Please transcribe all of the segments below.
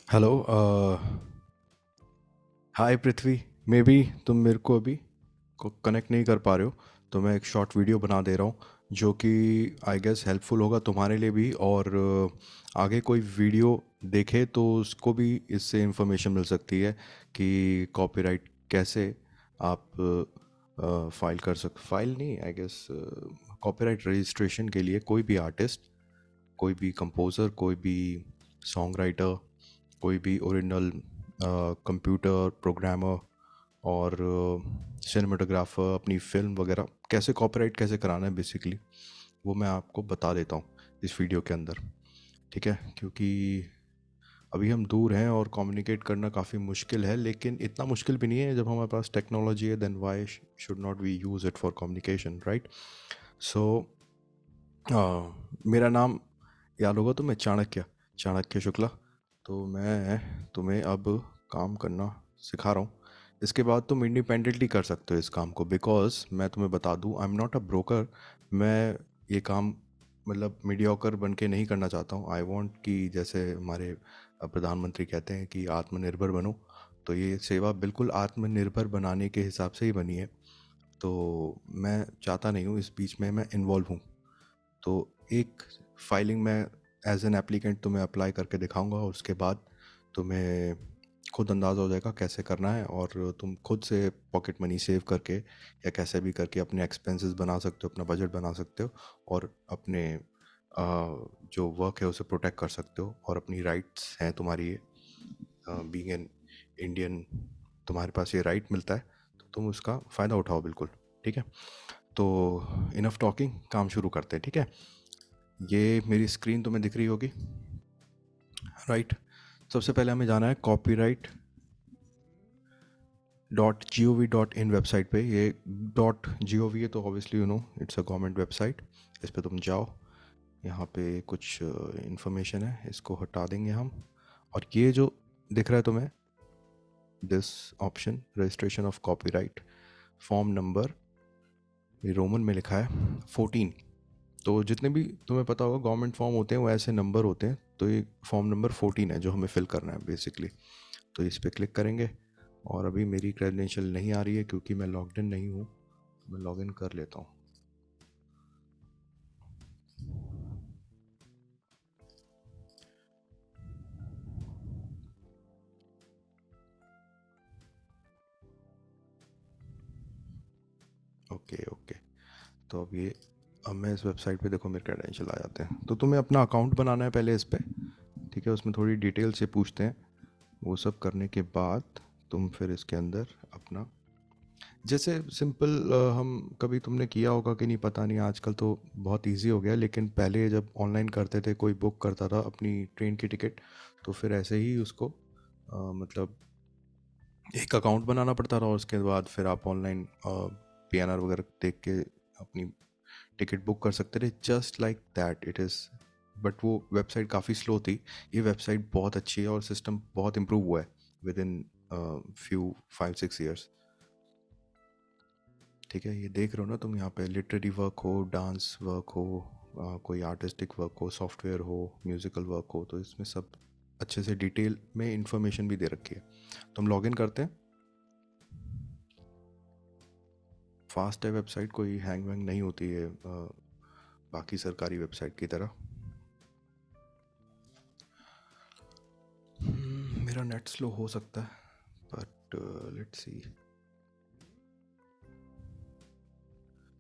Hello. Hi Prithvi. May be तुम मेरे को अभी को कनेक्ट नहीं कर पा रहे हो, तो मैं एक शॉर्ट वीडियो बना दे रहा हूँ जो कि आई गेस हेल्पफुल होगा तुम्हारे लिए भी। और आगे कोई वीडियो देखे तो उसको भी इससे इंफॉर्मेशन मिल सकती है कि कॉपीराइट कैसे आप फाइल कर सक फाइल नहीं, आई गेस कॉपीराइट रजिस्ट्रेशन के लिए कोई भी आर्टिस्ट, कोई भी कंपोज़र, कोई भी सॉन्ग राइटर, कोई भी ओरिजिनल कंप्यूटर प्रोग्रामर और सिनेमाटोग्राफर अपनी फ़िल्म वगैरह कैसे कॉपीराइट कैसे कराना है बेसिकली, वो मैं आपको बता देता हूँ इस वीडियो के अंदर। ठीक है, क्योंकि अभी हम दूर हैं और कम्युनिकेट करना काफ़ी मुश्किल है, लेकिन इतना मुश्किल भी नहीं है। जब हमारे पास टेक्नोलॉजी है then why should not we use it for communication, right? So मेरा नाम याद होगा तुम्हें, चाणक्य, चाणक्य शुक्ला। तो मैं तुम्हें अब काम करना सिखा रहा हूँ। इसके बाद तुम इंडिपेंडेंटली कर सकते हो इस काम को, बिकॉज मैं तुम्हें बता दूँ, I am not a broker. मैं ये काम मतलब मीडियोकर बन के नहीं करना चाहता हूँ। आई वांट कि जैसे हमारे प्रधानमंत्री कहते हैं कि आत्मनिर्भर बनो, तो ये सेवा बिल्कुल आत्मनिर्भर बनाने के हिसाब से ही बनी है। तो मैं चाहता नहीं हूँ इस बीच में मैं इन्वॉल्व हूँ। तो एक फाइलिंग मैं एज एन एप्लीकेंट तुम्हें अप्लाई करके दिखाऊंगा, और उसके बाद तुम्हें खुद अंदाज़ा हो जाएगा कैसे करना है, और तुम खुद से पॉकेट मनी सेव करके या कैसे भी करके अपने एक्सपेंसेस बना सकते हो, अपना बजट बना सकते हो, और अपने जो वर्क है उसे प्रोटेक्ट कर सकते हो, और अपनी राइट्स हैं तुम्हारी ये बीइंग एन इंडियन, तुम्हारे पास ये राइट मिलता है, तो तुम उसका फ़ायदा उठाओ बिल्कुल। ठीक है, तो इनफ टॉकिंग, काम शुरू करते हैं। ठीक है, ये मेरी स्क्रीन तुम्हें दिख रही होगी, राइट? सबसे पहले हमें जाना है कॉपीराइट .gov.in वेबसाइट पे। ये .gov है तो obviously you know it's a government website. इस पे तुम जाओ, यहाँ पे कुछ इंफॉर्मेशन है, इसको हटा देंगे हम। और ये जो दिख रहा है तुम्हें, this option registration of copyright form number, ये रोमन में लिखा है 14। तो जितने भी तुम्हें पता होगा गवर्नमेंट फॉर्म होते हैं वो ऐसे नंबर होते हैं, तो ये फॉर्म नंबर 14 है जो हमें फिल करना है बेसिकली। तो इस पर क्लिक करेंगे, और अभी मेरी क्रेडेंशियल नहीं आ रही है क्योंकि मैं लॉग्ड इन नहीं हूँ। मैं लॉग इन कर लेता हूँ। ओके ओके, तो अब मैं इस वेबसाइट पे, देखो मेरे क्रेडेंशियल आ जाते हैं। तो तुम्हें अपना अकाउंट बनाना है पहले इस पे। ठीक है, उसमें थोड़ी डिटेल से पूछते हैं। वो सब करने के बाद तुम फिर इसके अंदर अपना, जैसे सिंपल हम कभी तुमने किया होगा कि नहीं पता नहीं, आजकल तो बहुत इजी हो गया, लेकिन पहले जब ऑनलाइन करते थे, कोई बुक करता था अपनी ट्रेन की टिकट, तो फिर ऐसे ही उसको मतलब एक अकाउंट बनाना पड़ता था, और उसके बाद फिर आप ऑनलाइन पीएनआर वगैरह देख के अपनी टिकट बुक कर सकते थे, just like that it is. But वो वेबसाइट काफ़ी स्लो थी। ये वेबसाइट बहुत अच्छी है और सिस्टम बहुत इम्प्रूव हुआ है विद इन फ्यू 5-6 ईयर्स। ठीक है, ये देख रहे हो ना तुम, यहाँ पे लिटरेरी वर्क हो, डांस वर्क हो, कोई आर्टिस्टिक वर्क हो, सॉफ्टवेयर हो, म्यूज़िकल वर्क हो, तो इसमें सब अच्छे से डिटेल में इंफॉर्मेशन भी दे रखी है। तो हम लॉगिन करते हैं। फास्ट है वेबसाइट, कोई हैंग वैंग नहीं होती है बाकी सरकारी वेबसाइट की तरह। मेरा नेट स्लो हो सकता है, बट लेट्स सी।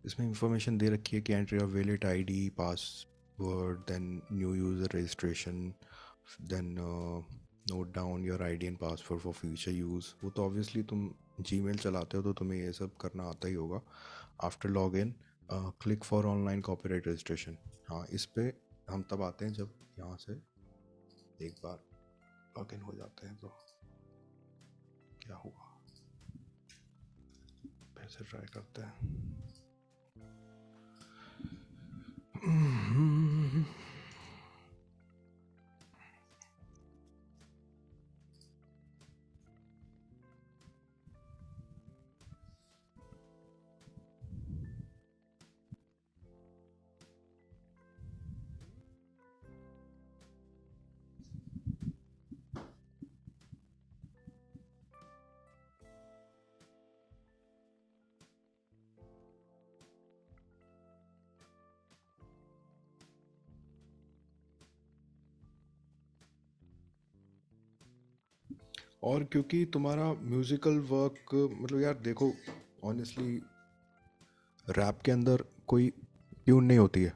इसमें इंफॉर्मेशन दे रखी है कि entry of valid ID, password, then new user registration, then note down your ID and password for future use. वो तो ऑब्वियसली तुम जीमेल चलाते हो तो तुम्हें ये सब करना आता ही होगा। After log in click for online copyright registration. हाँ, इस पे हम तब आते हैं जब यहाँ से एक बार लॉग इन हो जाते हैं। तो क्या हुआ, फिर से ट्राई करते हैं। और क्योंकि तुम्हारा म्यूज़िकल वर्क मतलब यार देखो, ऑनेस्टली रैप के अंदर कोई ट्यून नहीं होती है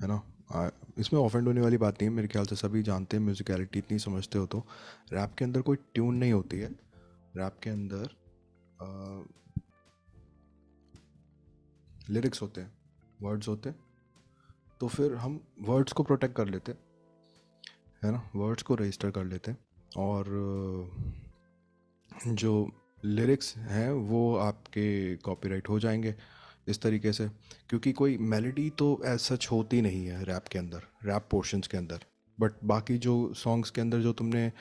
ना? इसमें ऑफेंड होने वाली बात नहीं है, मेरे ख्याल से सभी जानते हैं, म्यूज़िकलिटी इतनी समझते हो तो। रैप के अंदर कोई ट्यून नहीं होती है। रैप के अंदर लिरिक्स होते हैं, वर्ड्स होते हैं। तो फिर हम वर्ड्स को प्रोटेक्ट कर लेते हैं, है ना? वर्ड्स को रजिस्टर कर लेते हैं। और जो लिरिक्स हैं वो आपके कॉपीराइट हो जाएंगे इस तरीके से। क्योंकि कोई मेलोडी तो एज सच होती नहीं है रैप के अंदर, रैप पोर्शंस के अंदर। बट बाकी जो सॉन्ग्स के अंदर जो तुमने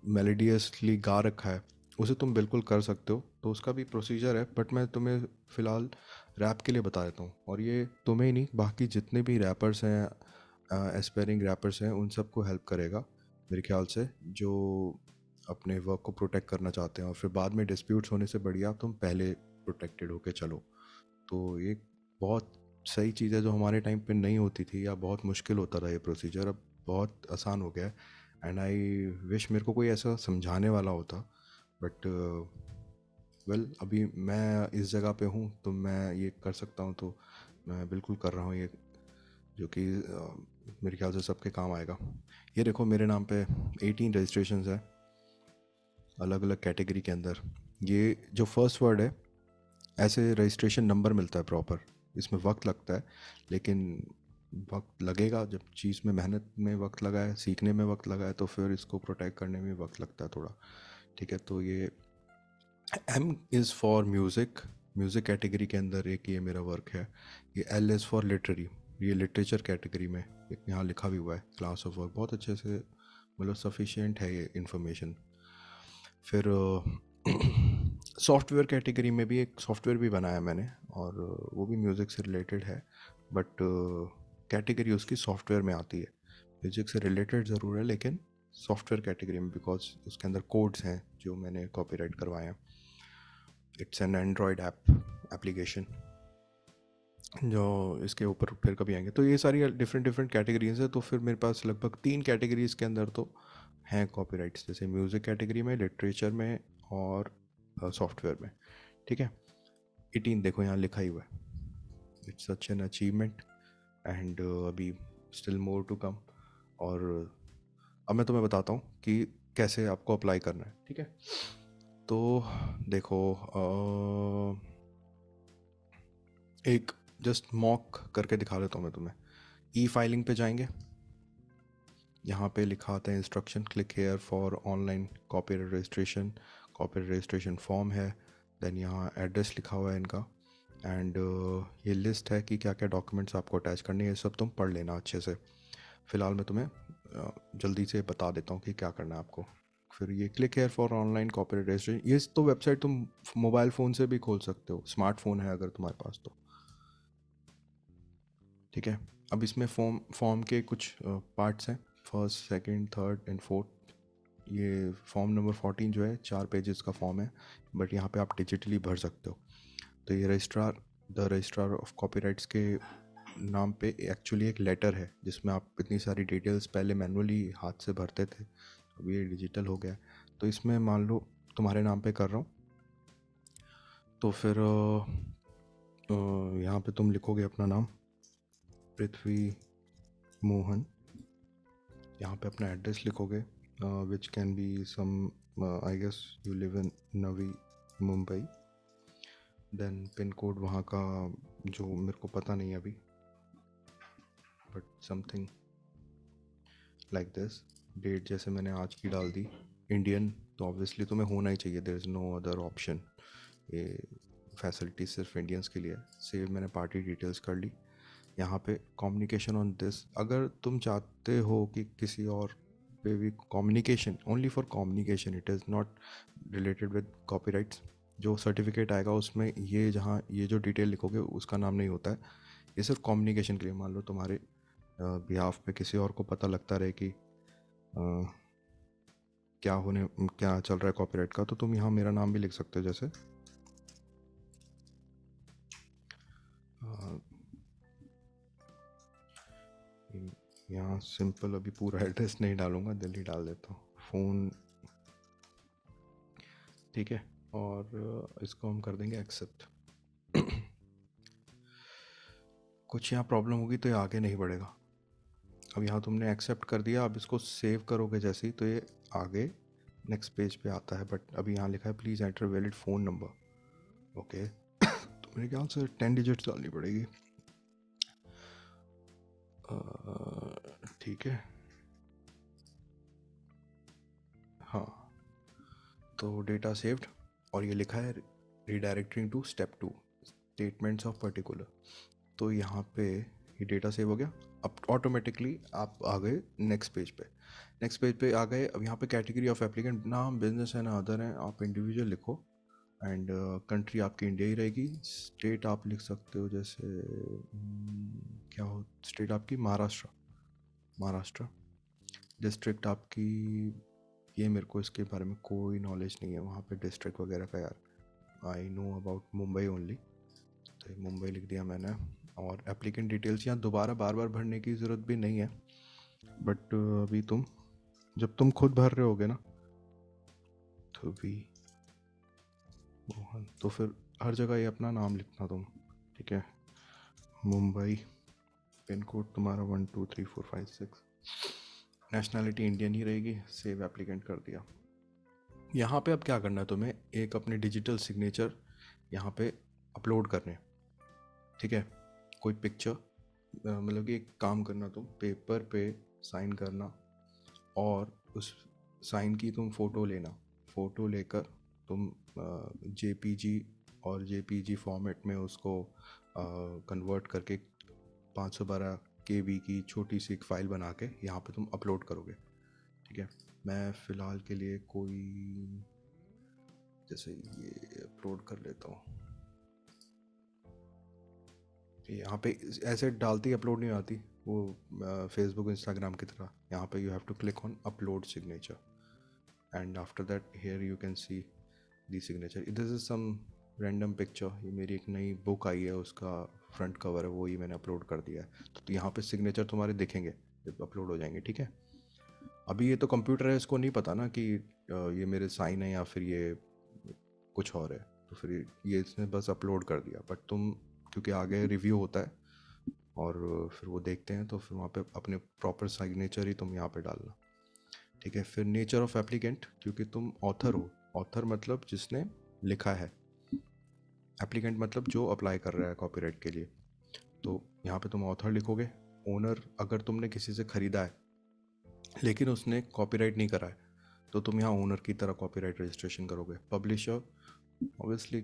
मेलोडियसली गा रखा है, उसे तुम बिल्कुल कर सकते हो। तो उसका भी प्रोसीजर है, बट मैं तुम्हें फ़िलहाल रैप के लिए बता देता हूँ। और ये तुम्हें ही नहीं, बाकी जितने भी रैपर्स हैं, एस्पायरिंग रैपर्स हैं, उन सबको हेल्प करेगा मेरे ख्याल से, जो अपने वर्क को प्रोटेक्ट करना चाहते हैं। और फिर बाद में डिस्प्यूट्स होने से बढ़िया तुम पहले प्रोटेक्टेड होके चलो। तो ये बहुत सही चीज़ है जो हमारे टाइम पे नहीं होती थी, या बहुत मुश्किल होता था ये प्रोसीजर, अब बहुत आसान हो गया है। एंड आई विश मेरे को कोई ऐसा समझाने वाला होता। बट वेल, अभी मैं इस जगह पे हूँ तो मैं ये कर सकता हूँ, तो मैं बिल्कुल कर रहा हूँ ये, जो कि मेरे ख्याल से सबके काम आएगा। ये देखो मेरे नाम पे 18 रजिस्ट्रेशंस है अलग अलग कैटेगरी के अंदर। ये जो फर्स्ट वर्ड है, ऐसे रजिस्ट्रेशन नंबर मिलता है प्रॉपर। इसमें वक्त लगता है, लेकिन वक्त लगेगा। जब चीज़ में मेहनत में वक्त लगा है, सीखने में वक्त लगा है, तो फिर इसको प्रोटेक्ट करने में वक्त लगता है थोड़ा। ठीक है, तो ये M is for music, music category के अंदर एक ये मेरा वर्क है। ये एल इज़ फॉर लिटरेरी, ये लिटरेचर कैटेगरी में एक यहाँ लिखा भी हुआ है क्लास ऑफ वर्क, बहुत अच्छे से, मतलब सफिशिएंट है ये इन्फॉर्मेशन। फिर सॉफ्टवेयर कैटेगरी में भी एक सॉफ्टवेयर भी बनाया मैंने, और वो भी म्यूज़िक से रिलेटेड है। बट कैटेगरी उसकी सॉफ्टवेयर में आती है, म्यूज़िक से रिलेटेड ज़रूर है लेकिन सॉफ्टवेयर कैटेगरी में, बिकॉज उसके अंदर कोड्स हैं जो मैंने कॉपीराइट करवाए हैं। इट्स एन एंड्रॉयड एप्लीकेशन जो इसके ऊपर फिर कभी आएंगे। तो ये सारी डिफरेंट डिफरेंट कैटेगरीज है। तो फिर मेरे पास लगभग 3 कैटेगरीज के अंदर तो हैं कॉपीराइट्स, जैसे म्यूज़िक कैटेगरी में, लिटरेचर में, और सॉफ्टवेयर में। ठीक है, 18 देखो यहाँ लिखा ही हुआ है। It's such an achievement, and अभी स्टिल मोर टू कम। और अब मैं तुम्हें बताता हूँ कि कैसे आपको अप्लाई करना है। ठीक है, तो देखो, एक जस्ट मॉक करके दिखा देता हूँ मैं तुम्हें। ई फाइलिंग पे जाएंगे, यहाँ पे लिखा आता है instruction, click here for online copyright registration, copyright registration form है। देन यहाँ एड्रेस लिखा हुआ है इनका, एंड ये लिस्ट है कि क्या क्या डॉक्यूमेंट्स आपको अटैच करने हैं। ये सब तुम पढ़ लेना अच्छे से। फ़िलहाल मैं तुम्हें जल्दी से बता देता हूँ कि क्या करना है आपको। फिर ये click here for online copyright registration, ये तो वेबसाइट तुम मोबाइल फ़ोन से भी खोल सकते हो, स्मार्टफोन है अगर तुम्हारे पास तो। ठीक है, अब इसमें फॉर्म के कुछ पार्ट्स हैं, first, second, third and fourth. ये फॉर्म नंबर 14 जो है 4 पेजेस का फॉर्म है, बट यहाँ पे आप डिजिटली भर सकते हो। तो ये रजिस्ट्रार ऑफ कॉपीराइट्स के नाम पे एक्चुअली एक लेटर है, जिसमें आप इतनी सारी डिटेल्स पहले मैनुअली हाथ से भरते थे, अभी ये डिजिटल हो गया है। तो इसमें मान लो तुम्हारे नाम पे कर रहा हूँ, तो फिर यहाँ पे तुम लिखोगे अपना नाम, पृथ्वी मोहन। यहाँ पे अपना एड्रेस लिखोगे, which can be some, I guess you live in Navi Mumbai. Then pin code वहाँ का जो मेरे को पता नहीं है अभी, but something like this. Date जैसे मैंने आज की डाल दी, इंडियन तो ऑब्वियसली तुम्हें होना ही चाहिए, there is no other option. ये फैसिलिटी सिर्फ इंडियंस के लिए है। सेव मैंने पार्टी डिटेल्स कर ली। यहाँ पे कम्युनिकेशन ऑन दिस, अगर तुम चाहते हो कि किसी और पे भी communication, only for communication, it is not related with copyrights. जो सर्टिफिकेट आएगा उसमें ये, जहाँ ये जो डिटेल लिखोगे उसका नाम नहीं होता है। ये सिर्फ कम्युनिकेशन के लिए, मान लो तुम्हारे बिहाफ पे किसी और को पता लगता रहे कि क्या चल रहा है कॉपीराइट का, तो तुम यहाँ मेरा नाम भी लिख सकते हो। जैसे यहाँ सिंपल अभी पूरा एड्रेस नहीं डालूंगा, दिल्ली डाल देता हूँ। फ़ोन ठीक है, और इसको हम कर देंगे एक्सेप्ट। कुछ यहाँ प्रॉब्लम होगी तो ये आगे नहीं बढ़ेगा। अब यहाँ तुमने एक्सेप्ट कर दिया, अब इसको सेव करोगे जैसे ही तो ये आगे नेक्स्ट पेज पे आता है। बट अभी यहाँ लिखा है please enter valid phone number. Okay, तो मेरे ख्याल से 10 डिजिट्स डालनी पड़ेगी। ठीक है, हाँ, तो डेटा सेव्ड, और ये लिखा है redirecting to step 2 statements of particular. तो यहाँ पे ये डेटा सेव हो गया। अब ऑटोमेटिकली आप आ गए नेक्स्ट पेज पे। नेक्स्ट पेज पे आ गए। अब यहाँ पे कैटेगरी ऑफ एप्लीकेंट, ना हम बिजनेस है ना अदर हैं, आप इंडिविजुअल लिखो। एंड कंट्री आपकी इंडिया ही रहेगी। स्टेट आप लिख सकते हो जैसे क्या हो, स्टेट आपकी महाराष्ट्र, महाराष्ट्र। डिस्ट्रिक्ट आपकी, ये मेरे को इसके बारे में कोई नॉलेज नहीं है वहाँ पे डिस्ट्रिक्ट वगैरह का यार। I know about Mumbai only, तो मुंबई लिख दिया मैंने। और एप्लीकेंट डिटेल्स यहाँ दोबारा बार बार भरने की ज़रूरत भी नहीं है। बट अभी तुम जब तुम खुद भर रहे होगे ना, तो भी मोहन, तो फिर हर जगह ये अपना नाम लिखना तुम, ठीक है। मुंबई, पिन कोड तुम्हारा 123456, नेशनैलिटी इंडियन ही रहेगी। सेव एप्लीकेंट कर दिया। यहाँ पे अब क्या करना है तुम्हें, एक अपने डिजिटल सिग्नेचर यहाँ पे अपलोड करने, ठीक है। कोई पिक्चर, मतलब कि एक काम करना, तुम पेपर पे साइन करना और उस साइन की तुम फ़ोटो लेना। फ़ोटो लेकर तुम जेपीजी और जेपीजी फॉर्मेट में उसको कन्वर्ट करके 512 केबी की छोटी सी एक फ़ाइल बना के यहाँ पे तुम अपलोड करोगे, ठीक है। मैं फ़िलहाल के लिए कोई जैसे ये अपलोड कर लेता हूँ। यहाँ पे ऐसे डालती अपलोड नहीं आती वो, फेसबुक इंस्टाग्राम की तरह। यहाँ पे you have to click on upload signature and after that here you can see the signature. This is some random picture, ये मेरी एक नई बुक आई है उसका फ्रंट कवर है, वो ही मैंने अपलोड कर दिया है। तो यहाँ पे सिग्नेचर तुम्हारे दिखेंगे जब अपलोड हो जाएंगे, ठीक है। अभी ये तो कंप्यूटर है, इसको नहीं पता ना कि ये मेरे साइन है या फिर ये कुछ और है, तो फिर ये इसने बस अपलोड कर दिया। बट तुम क्योंकि आगे रिव्यू होता है और फिर वो देखते हैं, तो फिर वहाँ पे अपने प्रॉपर सिग्नेचर ही तुम यहाँ पे डालना, ठीक है। फिर नेचर ऑफ एप्लीकेंट, क्योंकि तुम ऑथर हो, ऑथर मतलब जिसने लिखा है, एप्लीकेंट मतलब जो अप्लाई कर रहा है कॉपीराइट के लिए। तो यहाँ पे तुम ऑथर लिखोगे। ओनर, अगर तुमने किसी से ख़रीदा है लेकिन उसने कॉपीराइट नहीं करा है, तो तुम यहाँ ओनर की तरह कॉपीराइट रजिस्ट्रेशन करोगे। पब्लिशर, ऑब्वियसली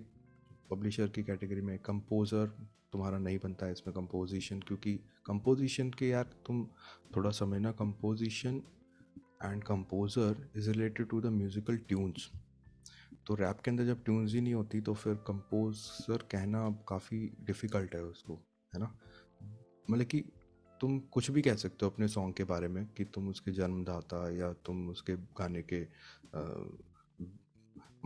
पब्लिशर की कैटेगरी में। कंपोज़र तुम्हारा नहीं बनता है इसमें कंपोजिशन, क्योंकि कंपोजिशन के यार तुम थोड़ा समझना, composition and composer is related to the musical tunes. तो रैप के अंदर जब ट्यून्स ही नहीं होती तो फिर कंपोज़र कहना काफ़ी डिफ़िकल्ट है उसको, है ना। मतलब कि तुम कुछ भी कह सकते हो अपने सॉन्ग के बारे में कि तुम उसके जन्मदाता या तुम उसके गाने के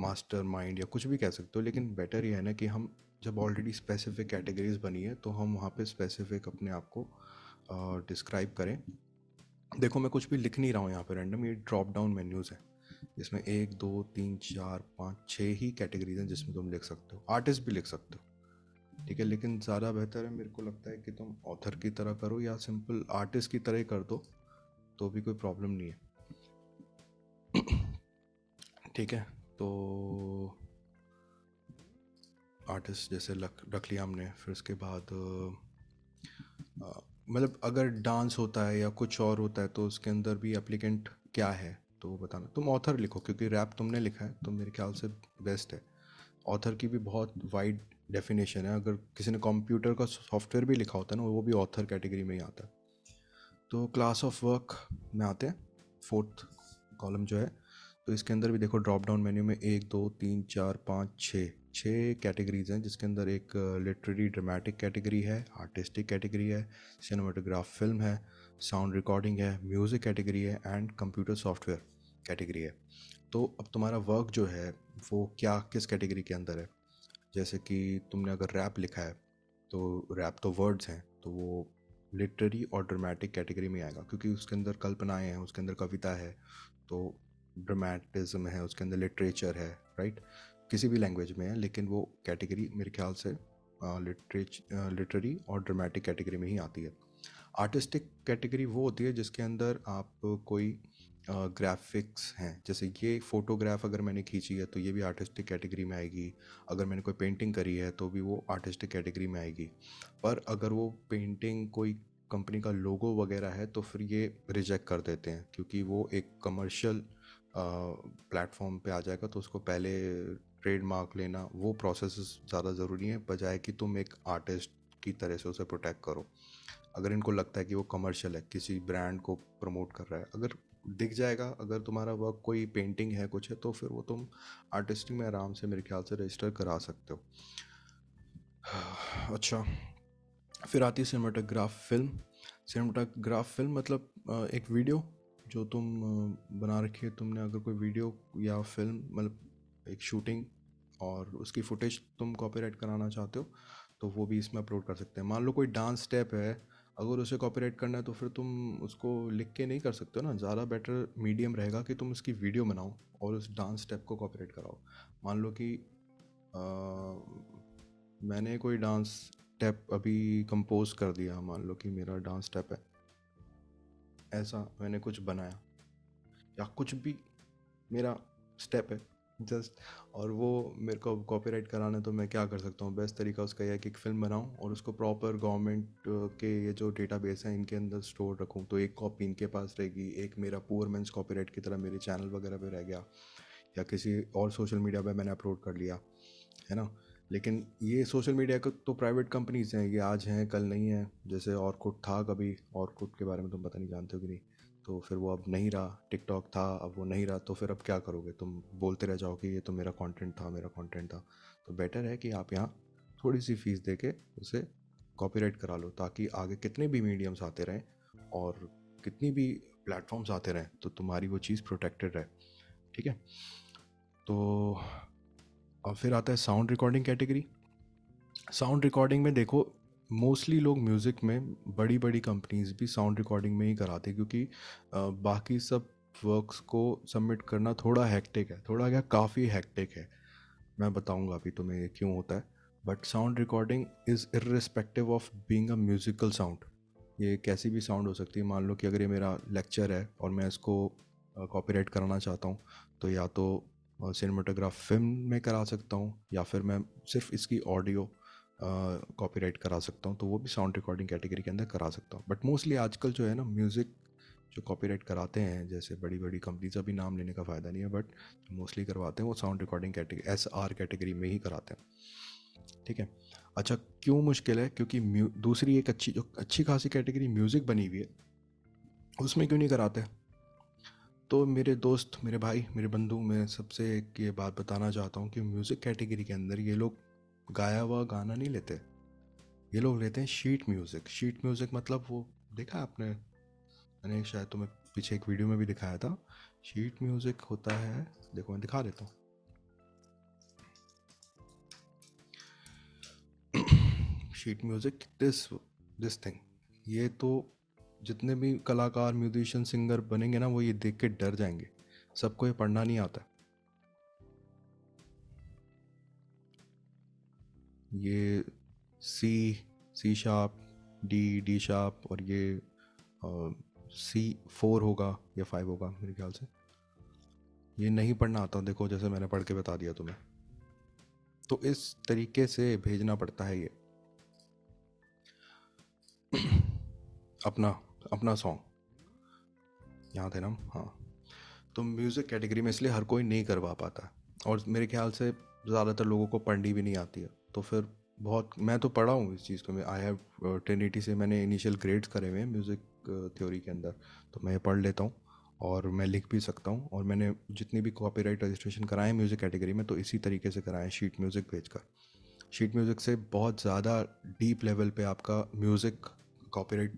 मास्टर माइंड या कुछ भी कह सकते हो, लेकिन बेटर ये है ना कि हम जब ऑलरेडी स्पेसिफिक कैटेगरीज बनी है तो हम वहाँ पे स्पेसिफिक अपने आप को डिस्क्राइब करें। देखो मैं कुछ भी लिख नहीं रहा हूँ यहाँ पे रैंडम, ये ड्रॉप डाउन मेन्यूज़ हैं, इसमें 1 2 3 4 5 6 ही कैटेगरीज हैं जिसमें तुम लिख सकते हो। आर्टिस्ट भी लिख सकते हो, ठीक है, लेकिन ज़्यादा बेहतर है मेरे को लगता है कि तुम ऑथर की तरह करो या सिंपल आर्टिस्ट की तरह ही कर दो, तो भी कोई प्रॉब्लम नहीं है, ठीक है। तो आर्टिस्ट जैसे रख लिया हमने। फिर उसके बाद मतलब अगर डांस होता है या कुछ और होता है तो उसके अंदर भी एप्लीकेंट क्या है तो वो बताना। तुम ऑथर लिखो क्योंकि रैप तुमने लिखा है तो मेरे ख्याल से बेस्ट है। ऑथर की भी बहुत वाइड डेफिनेशन है, अगर किसी ने कंप्यूटर का सॉफ्टवेयर भी लिखा होता है ना वो भी ऑथर कैटेगरी में ही आता है। तो क्लास ऑफ वर्क में आते हैं, फोर्थ कॉलम जो है, तो इसके अंदर भी देखो ड्रॉप डाउन मेन्यू में 1 2 3 4 5 छः कैटेगरीज हैं, जिसके अंदर एक लिटरेरी ड्रामेटिक कैटेगरी है, आर्टिस्टिक कैटेगरी है, सिनेमाटोग्राफ फिल्म है, साउंड रिकॉर्डिंग है, म्यूज़िक कैटेगरी है एंड कंप्यूटर सॉफ्टवेयर कैटेगरी है। तो अब तुम्हारा वर्क जो है वो क्या किस कैटेगरी के अंदर है। जैसे कि तुमने अगर रैप लिखा है तो रैप तो वर्ड्स हैं, तो वो लिटरेरी और ड्रामेटिक कैटेगरी में आएगा क्योंकि उसके अंदर कल्पनाएँ हैं, उसके अंदर कविता है। तो ड्रामेटिज्म है, उसके अंदर लिटरेचर है, राइट? किसी भी लैंग्वेज में है, लेकिन वो कैटेगरी मेरे ख्याल से लिटरेरी और ड्रामेटिक कैटेगरी में ही आती है। आर्टिस्टिक कैटेगरी वो होती है जिसके अंदर आप कोई ग्राफिक्स हैं, जैसे ये फ़ोटोग्राफ अगर मैंने खींची है तो ये भी आर्टिस्टिक कैटेगरी में आएगी। अगर मैंने कोई पेंटिंग करी है तो भी वो आर्टिस्टिक कैटेगरी में आएगी। पर अगर वो पेंटिंग कोई कंपनी का लोगो वगैरह है तो फिर ये रिजेक्ट कर देते हैं, क्योंकि वो एक कमर्शियल प्लेटफॉर्म पे आ जाएगा, तो उसको पहले ट्रेडमार्क लेना, वो प्रोसेस ज़्यादा ज़रूरी है बजाय कि तुम एक आर्टिस्ट की तरह से उसे प्रोटेक्ट करो। अगर इनको लगता है कि वो कमर्शियल है, किसी ब्रांड को प्रमोट कर रहा है, अगर दिख जाएगा, अगर तुम्हारा वर्क कोई पेंटिंग है कुछ है, तो फिर वो तुम आर्टिस्टिक में आराम से मेरे ख्याल से रजिस्टर करा सकते हो। अच्छा, फिर आती है सिनेमाटोग्राफ फिल्म। सिनेमाटोग्राफ फिल्म मतलब एक वीडियो जो तुम बना रखी है तुमने, अगर कोई वीडियो या फिल्म मतलब एक शूटिंग और उसकी फुटेज तुम कॉपीराइट कराना चाहते हो तो वो भी इसमें अपलोड कर सकते हैं। मान लो कोई डांस स्टेप है, अगर उसे कॉपीराइट करना है तो फिर तुम उसको लिख के नहीं कर सकते हो ना। ज़्यादा बेटर मीडियम रहेगा कि तुम उसकी वीडियो बनाओ और उस डांस स्टेप को कॉपीराइट कराओ। मान लो कि अ, मैंने कोई डांस स्टेप अभी कंपोज कर दिया, मान लो कि मेरा डांस स्टेप है ऐसा, मैंने कुछ बनाया या कुछ भी मेरा स्टेप है जस्ट, और वो मेरे को कॉपीराइट कराना है, तो मैं क्या कर सकता हूँ? बेस्ट तरीका उसका यह है कि एक फ़िल्म बनाऊँ और उसको प्रॉपर गवर्नमेंट के ये जो डेटाबेस हैं इनके अंदर स्टोर रखूँ। तो एक कॉपी इनके पास रहेगी, एक मेरा पुअर मेंस कॉपीराइट की तरह मेरे चैनल वगैरह पे रह गया, या किसी और सोशल मीडिया पे मैंने अपलोड कर लिया, है ना? लेकिन ये सोशल मीडिया का तो प्राइवेट कंपनीज हैं, ये आज हैं कल नहीं है। जैसे ऑरकुट था कभी, ऑरकुट के बारे में तुम पता नहीं जानते हो कि नहीं, तो फिर वो अब नहीं रहा। टिकटॉक था, अब वो नहीं रहा, तो फिर अब क्या करोगे? तुम बोलते रह जाओ कि ये तो मेरा कंटेंट था, मेरा कंटेंट था। तो बेटर है कि आप यहाँ थोड़ी सी फीस दे के उसे कॉपीराइट करा लो, ताकि आगे कितने भी मीडियम्स आते रहें और कितनी भी प्लेटफॉर्म्स आते रहें तो तुम्हारी वो चीज़ प्रोटेक्टेड रहे। ठीक है? तो अब फिर आता है sound recording category. Sound recording में देखो, मोस्टली लोग म्यूज़िक में बड़ी बड़ी कंपनीज भी साउंड रिकॉर्डिंग में ही कराते हैं, क्योंकि बाकी सब वर्क्स को सबमिट करना थोड़ा हेक्टिक है, थोड़ा क्या काफ़ी हेक्टिक है। मैं बताऊंगा अभी तुम्हें ये क्यों होता है। But sound recording is irrespective of being a musical sound. ये कैसी भी साउंड हो सकती है। मान लो कि अगर ये मेरा लेक्चर है और मैं इसको कॉपीराइट कराना चाहता हूँ, तो या तो सिनेमाटोग्राफ फिल्म में करा सकता हूँ, या फिर मैं सिर्फ इसकी ऑडियो कॉपीराइट करा सकता हूँ, तो वो भी साउंड रिकॉर्डिंग कैटेगरी के अंदर करा सकता हूँ। बट मोस्टली आजकल जो है ना, म्यूज़िक जो कॉपीराइट कराते हैं, जैसे बड़ी बड़ी कंपनीज, अभी नाम लेने का फ़ायदा नहीं है, बट मोस्टली करवाते हैं वो sound recording category SR category में ही कराते हैं। ठीक है? अच्छा, क्यों मुश्किल है? क्योंकि दूसरी एक अच्छी जो अच्छी खासी कैटेगरी म्यूज़िक बनी हुई है, उसमें क्यों नहीं कराते? तो मेरे दोस्त, मेरे भाई, मेरे बंधु, मैं सबसे एक ये बात बताना चाहता हूँ कि म्यूज़िक कैटेगरी के अंदर ये लोग गाया हुआ गाना नहीं लेते, ये लोग लेते हैं शीट म्यूज़िक। शीट म्यूज़िक मतलब वो देखा है आपने, मैंने शायद तुम्हें पीछे एक वीडियो में भी दिखाया था। शीट म्यूज़िक होता है, देखो मैं दिखा देता हूँ। शीट म्यूज़िक, दिस थिंग, ये तो जितने भी कलाकार, म्यूजिशियन, सिंगर बनेंगे ना, वो ये देख के डर जाएंगे। सबको ये पढ़ना नहीं आता। ये सी, C#, डी शार्प, और ये C4 होगा या 5 होगा मेरे ख्याल से। ये नहीं पढ़ना आता, देखो जैसे मैंने पढ़ के बता दिया तुम्हें। तो इस तरीके से भेजना पड़ता है ये अपना अपना सॉन्ग। यहाँ थे ना हम? हाँ। तो म्यूज़िक कैटेगरी में इसलिए हर कोई नहीं करवा पाता, और मेरे ख्याल से ज़्यादातर लोगों को पढ़नी भी नहीं आती है। तो फिर बहुत, मैं तो पढ़ा हूँ इस चीज़ को, मैं आई हैव ट्रिनिटी से मैंने इनिशियल ग्रेड्स करे हुए हैं म्यूज़िक थ्योरी के अंदर, तो मैं ये पढ़ लेता हूँ और मैं लिख भी सकता हूँ। और मैंने जितनी भी कॉपीराइट रजिस्ट्रेशन कराए हैं म्यूज़िक कैटेगरी में, तो इसी तरीके से कराए हैं, शीट म्यूज़िक भेजकर। शीट म्यूज़िक से बहुत ज़्यादा डीप लेवल पे आपका म्यूज़िक कॉपीराइट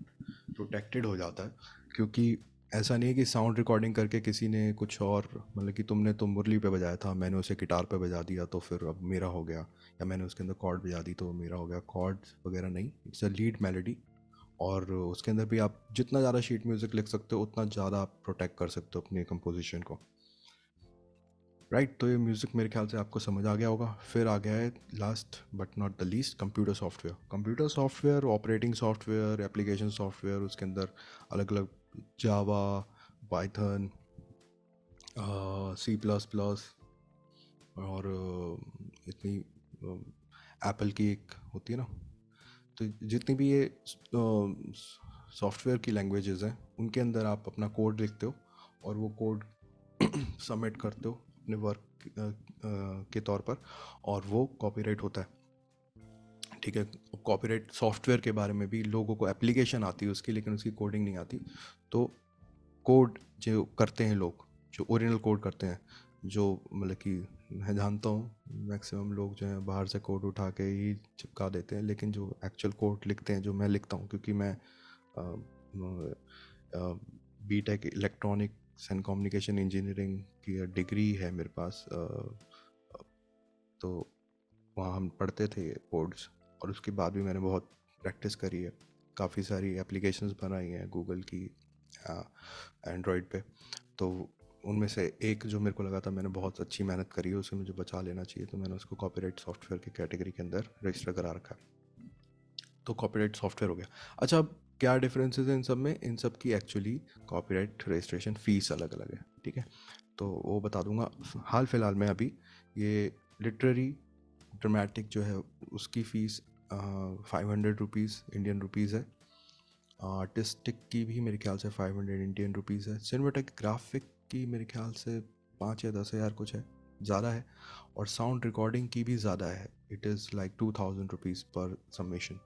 प्रोटेक्टेड हो जाता है, क्योंकि ऐसा नहीं है कि साउंड रिकॉर्डिंग करके किसी ने कुछ और, मतलब कि तुमने तो मुरली पे बजाया था, मैंने उसे गिटार पे बजा दिया तो फिर अब मेरा हो गया, या मैंने उसके अंदर कॉर्ड बजा दी तो मेरा हो गया। कॉर्ड्स वगैरह नहीं, इट्स अ लीड मेलोडी। और उसके अंदर भी आप जितना ज़्यादा शीट म्यूज़िक लिख सकते हो उतना ज़्यादा आप प्रोटेक्ट कर सकते हो अपनी कंपोजिशन को। राइट। तो ये म्यूज़िक मेरे ख्याल से आपको समझ आ गया होगा। फिर आ गया है last but not the least, computer software. Computer software, operating software, application software, उसके अंदर अलग अलग जावा, पाइथन, सी प्लस प्लस, और इतनी एप्पल की एक होती है ना। तो जितनी भी ये सॉफ्टवेयर की लैंग्वेजेस हैं, उनके अंदर आप अपना कोड लिखते हो और वो कोड सबमिट करते हो अपने वर्क के तौर पर, और वो कॉपीराइट होता है। ठीक है। कॉपीराइट सॉफ्टवेयर के बारे में भी लोगों को एप्लीकेशन आती है उसकी, लेकिन उसकी कोडिंग नहीं आती। तो कोड जो करते हैं लोग, जो ओरिजिनल कोड करते हैं, जो मतलब कि मैं जानता हूँ मैक्सिमम लोग जो हैं बाहर से कोड उठा के ही चिपका देते हैं, लेकिन जो एक्चुअल कोड लिखते हैं, जो मैं लिखता हूँ, क्योंकि मैं B Tech electronics and communication engineering की डिग्री है मेरे पास, तो वहाँ हम पढ़ते थे कोड्स, और उसके बाद भी मैंने बहुत प्रैक्टिस करी है, काफ़ी सारी एप्लीकेशंस बनाई हैं गूगल की एंड्रॉयड पे। तो उनमें से एक जो मेरे को लगा था मैंने बहुत अच्छी मेहनत करी है, उसे मुझे बचा लेना चाहिए, तो मैंने उसको कॉपीराइट सॉफ्टवेयर की कैटेगरी के अंदर रजिस्टर करा रखा है। तो कॉपीराइट सॉफ्टवेयर हो गया। अच्छा, अब क्या डिफरेंसेस हैं इन सब में? इन सब की एक्चुअली कॉपीराइट रजिस्ट्रेशन फ़ीस अलग अलग है। ठीक है, तो वो बता दूंगा। हाल फिलहाल में अभी ये लिटरेरी ड्रामेटिक जो है उसकी फ़ीस 500 रुपीज़ इंडियन रुपीज़ है। आर्टिस्टिक की भी मेरे ख्याल से 500 इंडियन रुपीज़ है। सिनेमेटोग्राफिक की मेरे ख्याल से 5 या 10 हज़ार कुछ है, ज़्यादा है। और साउंड रिकॉर्डिंग की भी ज़्यादा है, इट इज़ लाइक 2000 रुपीज़ पर सबमिशन।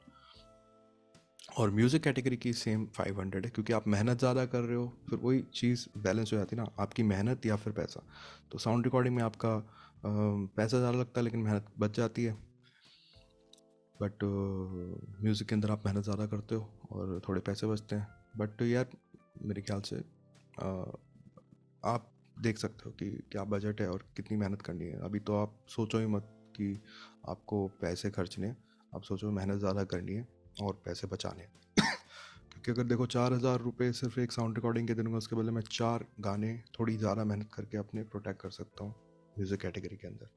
और म्यूज़िक कैटेगरी की सेम 500 है, क्योंकि आप मेहनत ज़्यादा कर रहे हो, फिर वही चीज़ बैलेंस हो जाती है ना, आपकी मेहनत या फिर पैसा। तो साउंड रिकॉर्डिंग में आपका पैसा ज़्यादा लगता है लेकिन मेहनत बच जाती है। बट म्यूज़िक के अंदर आप मेहनत ज़्यादा करते हो और थोड़े पैसे बचते हैं। बट यार मेरे ख्याल से आप देख सकते हो कि क्या बजट है और कितनी मेहनत करनी है। अभी तो आप सोचो ही मत कि आपको पैसे खर्चने हैं, आप सोचो मेहनत ज़्यादा करनी है और पैसे बचाने हैं। क्योंकि अगर देखो 4 हज़ार रुपये सिर्फ एक साउंड रिकॉर्डिंग के दूंगा, उसके बदले मैं 4 गाने थोड़ी ज़्यादा मेहनत करके अपने प्रोटेक्ट कर सकता हूँ म्यूज़िक कैटेगरी के अंदर,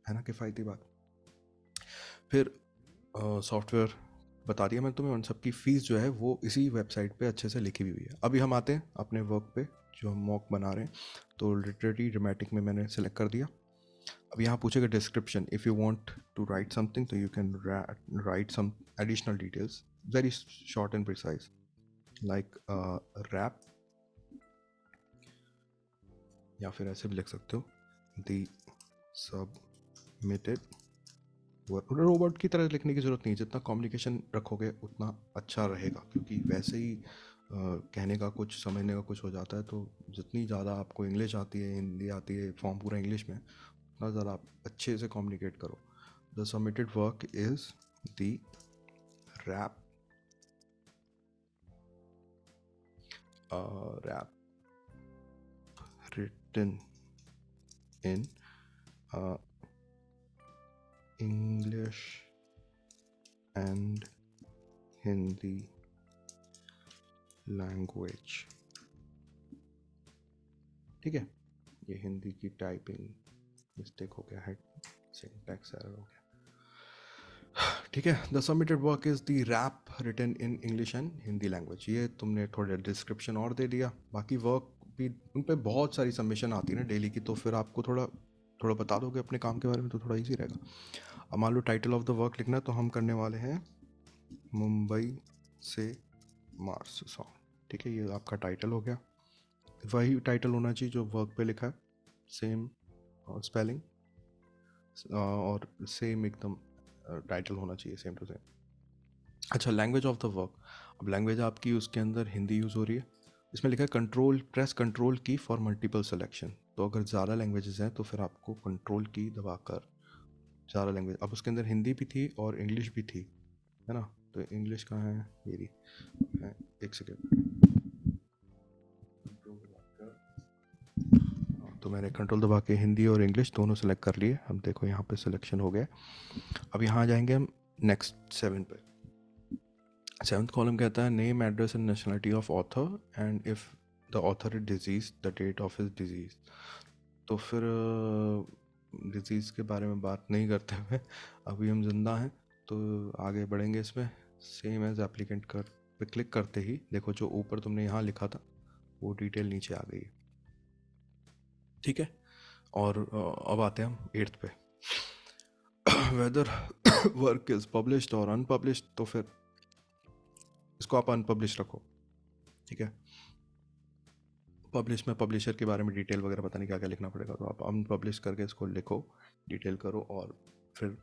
है ना किफ़ायती बात। फिर सॉफ्टवेयर बता दिया मैं तुम्हें, उन सब की फ़ीस जो है वो इसी वेबसाइट पे अच्छे से लिखी हुई है। अभी हम आते हैं अपने वर्क पे जो हम मॉक बना रहे हैं। तो लिटरेरी ड्रामेटिक में मैंने सेलेक्ट कर दिया। अब यहाँ पूछेगा description, if you want to write something तो you can write some additional details, very short and precise, like rap, या फिर ऐसे भी लिख सकते हो दी सबमिटेड। रोबोट की तरह लिखने की ज़रूरत नहीं, जितना कम्युनिकेशन रखोगे उतना अच्छा रहेगा, क्योंकि वैसे ही कहने का कुछ समझने का कुछ हो जाता है। तो जितनी ज़्यादा आपको इंग्लिश आती है, हिंदी आती है, फॉर्म पूरा इंग्लिश में, उतना ज़्यादा आप अच्छे से कम्युनिकेट करो। The submitted work is the rap rap written in English and Hindi language। ठीक है, ये हिंदी की टाइपिंग मिस्टेक हो गया है, सिंटैक्स एरर हो गया। ठीक है, the submitted work is the rap written in English and Hindi language. ये तुमने थोड़ा डिस्क्रिप्शन और दे दिया, बाकी वर्क भी उन पर बहुत सारी सबमिशन आती है ना डेली की, तो फिर आपको थोड़ा थोड़ा बता दोगे अपने काम के बारे में तो थोड़ा इजी रहेगा। अब मान लो टाइटल ऑफ द वर्क लिखना है, तो हम करने वाले हैं मुंबई से मार्स सॉन्ग। ठीक है, ये आपका टाइटल हो गया। वही टाइटल होना चाहिए जो वर्क पे लिखा है, सेम स्पेलिंग और सेम एकदम टाइटल होना चाहिए, सेम टू सेम। अच्छा, लैंग्वेज ऑफ द वर्क। अब लैंग्वेज आपकी उसके अंदर हिंदी यूज़ हो रही है। इसमें लिखा है कंट्रोल प्रेस कंट्रोल की फॉर मल्टीपल सिलेक्शन। तो अगर ज़्यादा लैंग्वेजेस हैं तो फिर आपको कंट्रोल की दबाकर ज़्यादा लैंग्वेज। अब उसके अंदर हिंदी भी थी और इंग्लिश भी थी, है ना। तो इंग्लिश कहाँ है मेरी, एक सेकेंड। तो मैंने कंट्रोल दबा के हिंदी और इंग्लिश दोनों सेलेक्ट कर लिए। हम देखो यहाँ पे सिलेक्शन हो गया। अब यहाँ जाएंगे हम नेक्स्ट 7 पे। 7th कॉलम कहता है name, address and nationality of author, and if the author is disease the date of his disease. तो फिर डिज़ीज़ के बारे में बात नहीं करते हुए अभी हम जिंदा हैं, तो आगे बढ़ेंगे इसमें। सेम एज एप्लीकेंट कर पे क्लिक करते ही देखो जो ऊपर तुमने यहाँ लिखा था वो डिटेल नीचे आ गई है। ठीक है, और अब आते हैं हम 8th पे। वेदर वर्क इज पब्लिश्ड और अनपब्लिश्ड, तो फिर इसको आप अनपब्लिश रखो। ठीक है, पब्लिश में पब्लिशर के बारे में डिटेल वगैरह पता नहीं क्या क्या लिखना पड़ेगा, तो आप अनपब्लिश करके इसको लिखो, डिटेल करो, और फिर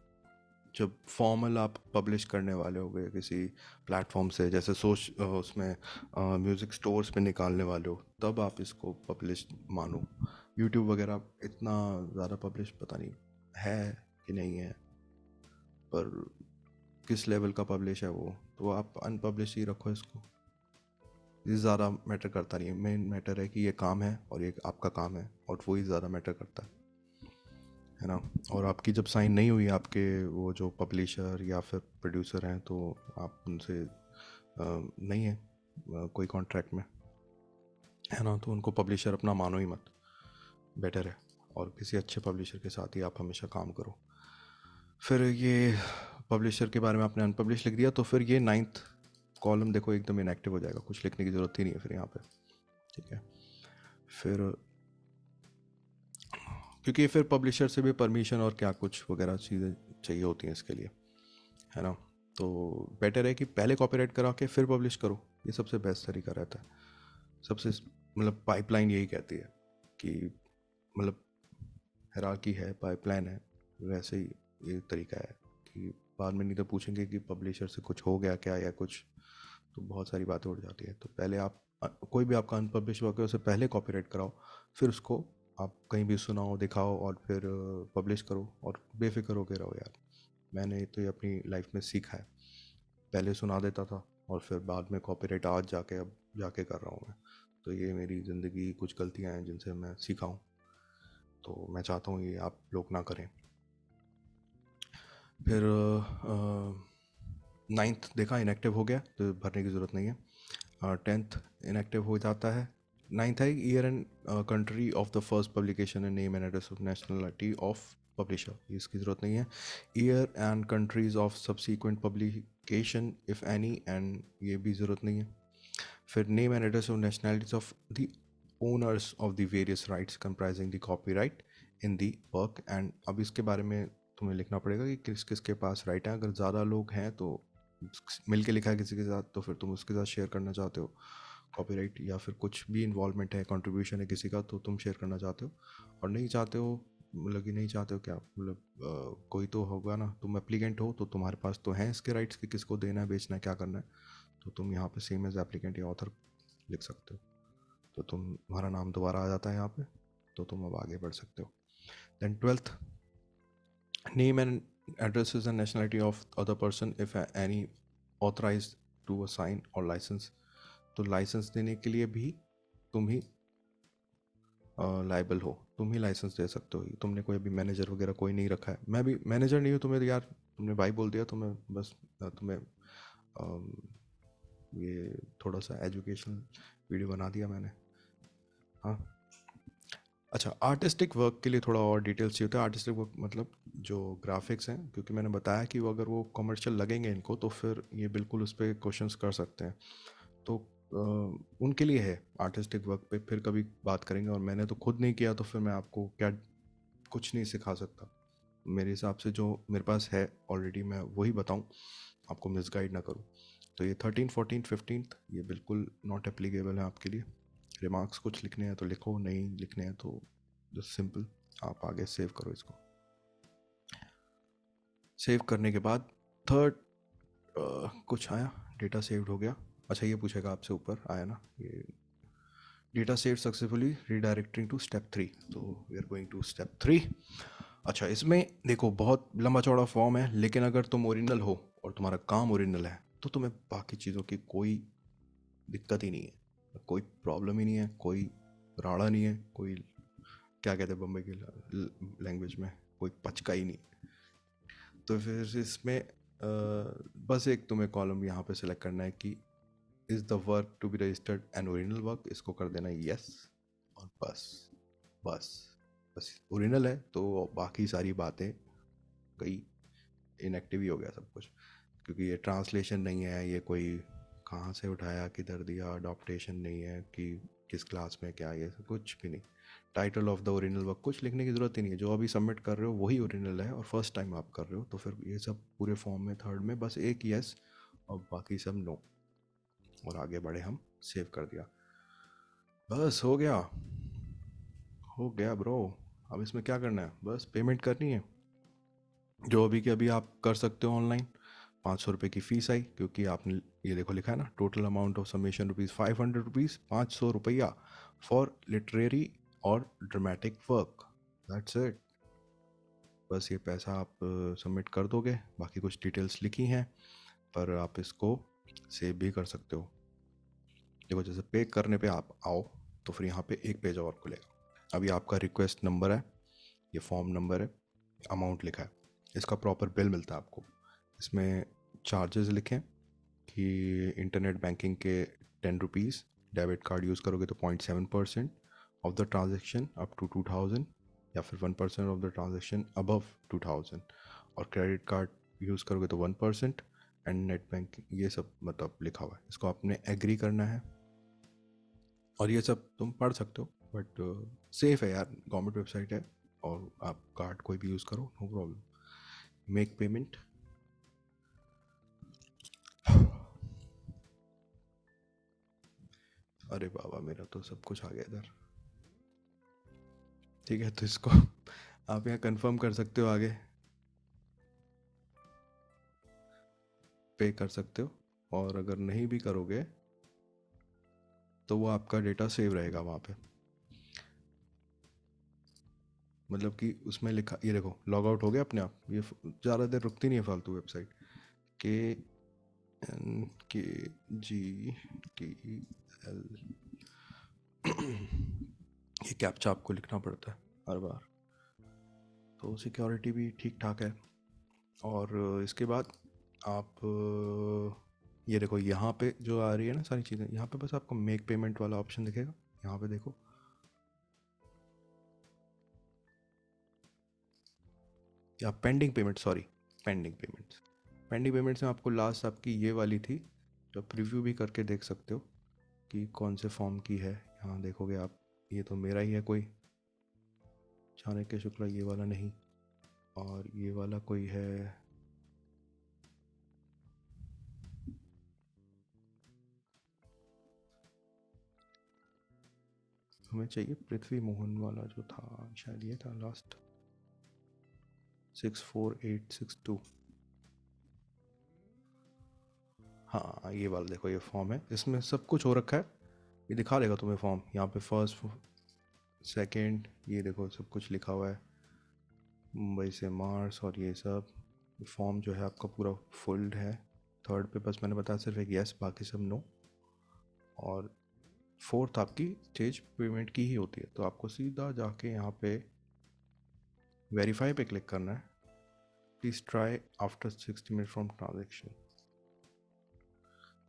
जब फॉर्मल आप पब्लिश करने वाले होगे किसी प्लेटफॉर्म से, जैसे उसमें म्यूज़िक स्टोर्स पे निकालने वाले हो, तब आप इसको पब्लिश मानो। यूट्यूब वगैरह इतना ज़्यादा पब्लिश पता नहीं है कि नहीं है, पर किस लेवल का पब्लिश है वो, तो आप अनपब्लिश ही रखो इसको। ये ज़्यादा मैटर करता नहीं है, मेन मैटर है कि ये काम है और ये आपका काम है, और वही ज़्यादा मैटर करता है ना। और आपकी जब साइन नहीं हुई आपके वो जो पब्लिशर या फिर प्रोड्यूसर हैं, तो आप उनसे नहीं है कोई कॉन्ट्रैक्ट में, है ना, तो उनको पब्लिशर अपना मानो ही मत, बेटर है। और किसी अच्छे पब्लिशर के साथ ही आप हमेशा काम करो। फिर ये पब्लिशर के बारे में आपने अनपब्लिश लिख दिया, तो फिर ये 9th कॉलम देखो एकदम इनएक्टिव हो जाएगा, कुछ लिखने की ज़रूरत ही नहीं है फिर यहाँ पे। ठीक है, फिर क्योंकि फिर पब्लिशर से भी परमिशन और क्या कुछ वगैरह चीज़ें चाहिए होती हैं इसके लिए, है ना। तो बेटर है कि पहले कॉपीराइट करा के फिर पब्लिश करो, ये सबसे बेस्ट तरीका रहता है। सबसे मतलब पाइपलाइन यही कहती है कि मतलब हायरार्की है, पाइपलाइन है, वैसे ही ये तरीका है कि बाद में नहीं तो पूछेंगे कि पब्लिशर से कुछ हो गया क्या या कुछ, तो बहुत सारी बातें उड़ जाती है। तो पहले आप कोई भी आपका अनपब्लिश वर्क है उसे पहले कॉपीराइट कराओ, फिर उसको आप कहीं भी सुनाओ, दिखाओ, और फिर पब्लिश करो, और बेफिक्र होके रहो यार। मैंने तो ये अपनी लाइफ में सीखा है, पहले सुना देता था और फिर बाद में कॉपीराइट आज जाके अब जाके कर रहा हूँ मैं। तो ये मेरी ज़िंदगी की कुछ गलतियाँ हैं जिनसे मैं सीखा हूँ, तो मैं चाहता हूँ ये आप लोग ना करें। फिर 9th देखा इनएक्टिव हो गया, तो भरने की ज़रूरत नहीं है। 10th इनएक्टिव हो जाता है। 9th है year and country of the first publication and name and address of nationality of publisher, इसकी ज़रूरत नहीं है। Year and countries of subsequent publication if any, and ये भी ज़रूरत नहीं है। फिर name and address of nationalities of the owners of the various rights comprising the copyright in the work, and अब इसके बारे में तुम्हें लिखना पड़ेगा कि किस किस के पास राइट है। अगर ज़्यादा लोग हैं तो मिल के लिखा है किसी के साथ, तो फिर तुम उसके साथ शेयर करना चाहते हो कॉपीराइट, या फिर कुछ भी इन्वॉल्वमेंट है, कंट्रीब्यूशन है किसी का, तो तुम शेयर करना चाहते हो। और नहीं चाहते हो, मतलब कि नहीं चाहते हो क्या, मतलब कोई तो होगा ना, तुम एप्लीकेंट हो तो तुम्हारे पास तो हैं इसके राइट्स कि किसको देना है, बेचना है, क्या करना है, तो तुम यहाँ पे सेम एज एप्लीकेंट या ऑथर लिख सकते हो, तो तुम्हारा नाम दोबारा आ जाता है यहाँ पे, तो तुम अब आगे बढ़ सकते हो। Then 12th, name and addresses and nationality of other person if any authorized to assign or license, तो लाइसेंस देने के लिए भी तुम ही लाइबल हो, तुम ही लाइसेंस दे सकते हो। तुमने कोई अभी मैनेजर वगैरह कोई नहीं रखा है, मैं भी मैनेजर नहीं हूँ, तुम्हें यार तुमने भाई बोल दिया, तो मैं बस तुम्हें ये थोड़ा सा एजुकेशनल वीडियो बना दिया मैंने। हाँ, अच्छा, आर्टिस्टिक वर्क के लिए थोड़ा और डिटेल्स चाहिए होता है। आर्टिस्टिक वर्क मतलब जो ग्राफिक्स हैं, क्योंकि मैंने बताया कि वो अगर वो कमर्शियल लगेंगे इनको, तो फिर ये बिल्कुल उस पर क्वेश्चंस कर सकते हैं, तो उनके लिए है आर्टिस्टिक वर्क पे फिर कभी बात करेंगे। और मैंने तो खुद नहीं किया, तो फिर मैं आपको क्या कुछ नहीं सिखा सकता। मेरे हिसाब से जो मेरे पास है ऑलरेडी मैं वही बताऊं, आपको मिसगाइड ना करूं। तो ये 13, 14, 15 ये बिल्कुल नॉट एप्लीकेबल है आपके लिए। रिमार्क्स कुछ लिखने हैं तो लिखो, नहीं लिखने हैं तो जस्ट सिंपल आप आगे सेव करो इसको। सेव करने के बाद थर्ड कुछ आया, डेटा सेव्ड हो गया। अच्छा, ये पूछेगा आपसे, ऊपर आया ना ये data save successfully redirecting to step 3, तो we are going to step 3। अच्छा, इसमें देखो बहुत लंबा चौड़ा फॉर्म है, लेकिन अगर तुम ओरिजिनल हो और तुम्हारा काम ओरिजिनल है, तो तुम्हें बाकी चीज़ों की कोई दिक्कत ही नहीं है, कोई प्रॉब्लम ही नहीं है, कोई राड़ा नहीं है, कोई क्या कहते हैं बम्बई की लैंग्वेज में, कोई पचका ही नहीं। तो फिर इसमें बस एक तुम्हें कॉलम यहाँ पे सिलेक्ट करना है कि is the work to be registered an original work, इसको कर देना यस, और बस बस बस ओरिजिनल है तो बाकी सारी बातें कई इनएक्टिव ही हो गया सब कुछ, क्योंकि ये ट्रांसलेशन नहीं है, ये कोई कहाँ से उठाया किधर दिया, अडॉप्टेशन नहीं है कि किस क्लास में क्या, ये सब कुछ भी नहीं। Title of the original work कुछ लिखने की ज़रूरत ही नहीं है, जो अभी सबमिट कर रहे हो वही ओरिजिनल है और फर्स्ट टाइम आप कर रहे हो, तो फिर ये सब पूरे फॉर्म में थर्ड में बस एक यस और बाकी सब नो, और आगे बढ़े हम, सेव कर दिया, बस हो गया ब्रो। अब इसमें क्या करना है, बस पेमेंट करनी है, जो अभी के अभी आप कर सकते हो ऑनलाइन। 500 रुपये की फ़ीस आई, क्योंकि आपने ये देखो लिखा है ना, total amount of submission rupees 500 rupees, 500 रुपया फॉर लिटरेरी और ड्रामेटिक वर्क, दैट्स इट। बस ये पैसा आप सबमिट कर दोगे, बाकी कुछ डिटेल्स लिखी हैं, पर आप इसको सेव भी कर सकते हो। देखो जैसे पे करने पे आप आओ तो फिर यहाँ पे एक पेज और खुलेगा, अभी आपका रिक्वेस्ट नंबर है, ये फॉर्म नंबर है, अमाउंट लिखा है, इसका प्रॉपर बिल मिलता है आपको। इसमें चार्जेस लिखें कि इंटरनेट बैंकिंग के 10 रुपीज़, डेबिट कार्ड यूज़ करोगे तो 0.7% of the transaction up to 2000, या फिर 1% ऑफ द ट्रांजेक्शन अबव 2000, और क्रेडिट कार्ड यूज़ करोगे तो 1%, एंड नेट बैंकिंग, ये सब मतलब लिखा हुआ है, इसको आपने एग्री करना है। और ये सब तुम पढ़ सकते हो, बट सेफ़ है यार, गवर्नमेंट वेबसाइट है, और आप कार्ड कोई भी यूज़ करो, नो प्रॉब्लम। मेक पेमेंट, अरे बाबा मेरा तो सब कुछ आ गया इधर, ठीक है, तो इसको आप यहाँ कंफर्म कर सकते हो, आगे पे कर सकते हो, और अगर नहीं भी करोगे तो वो आपका डेटा सेव रहेगा वहाँ पे, मतलब कि उसमें लिखा, ये देखो लॉग आउट हो गया अपने आप, ये ज़्यादा देर रुकती नहीं है फालतू वेबसाइट, KNKGTL, ये कैप्चा आपको लिखना पड़ता है हर बार, तो सिक्योरिटी भी ठीक ठाक है। और इसके बाद आप ये देखो यहाँ पे जो आ रही है ना सारी चीज़ें, यहाँ पे बस आपको मेक पेमेंट वाला ऑप्शन दिखेगा, यहाँ पे देखो, या pending payment, sorry, pending payments में आपको लास्ट आपकी ये वाली थी, जो प्रीव्यू भी करके देख सकते हो कि कौन से फॉर्म की है, यहाँ देखोगे आप, ये तो मेरा ही है कोई, चाणक्य शुक्ला, ये वाला नहीं, और ये वाला कोई है, हमें चाहिए पृथ्वी मोहन वाला जो था, शायद ये था लास्ट 64862, हाँ ये वाला देखो, ये फॉर्म है, इसमें सब कुछ हो रखा है, ये दिखा देगा तुम्हें फॉर्म, यहाँ पे फर्स्ट सेकंड, ये देखो सब कुछ लिखा हुआ है, मुंबई से मार्स, और ये सब फॉर्म जो है आपका पूरा फुल्ड है। थर्ड पे बस मैंने बताया सिर्फ एक यस, बाकी सब नो, और फोर्थ आपकी स्टेज पेमेंट की ही होती है, तो आपको सीधा जाके यहाँ पे वेरीफाई पे क्लिक करना है, please try after 60 minute from transaction,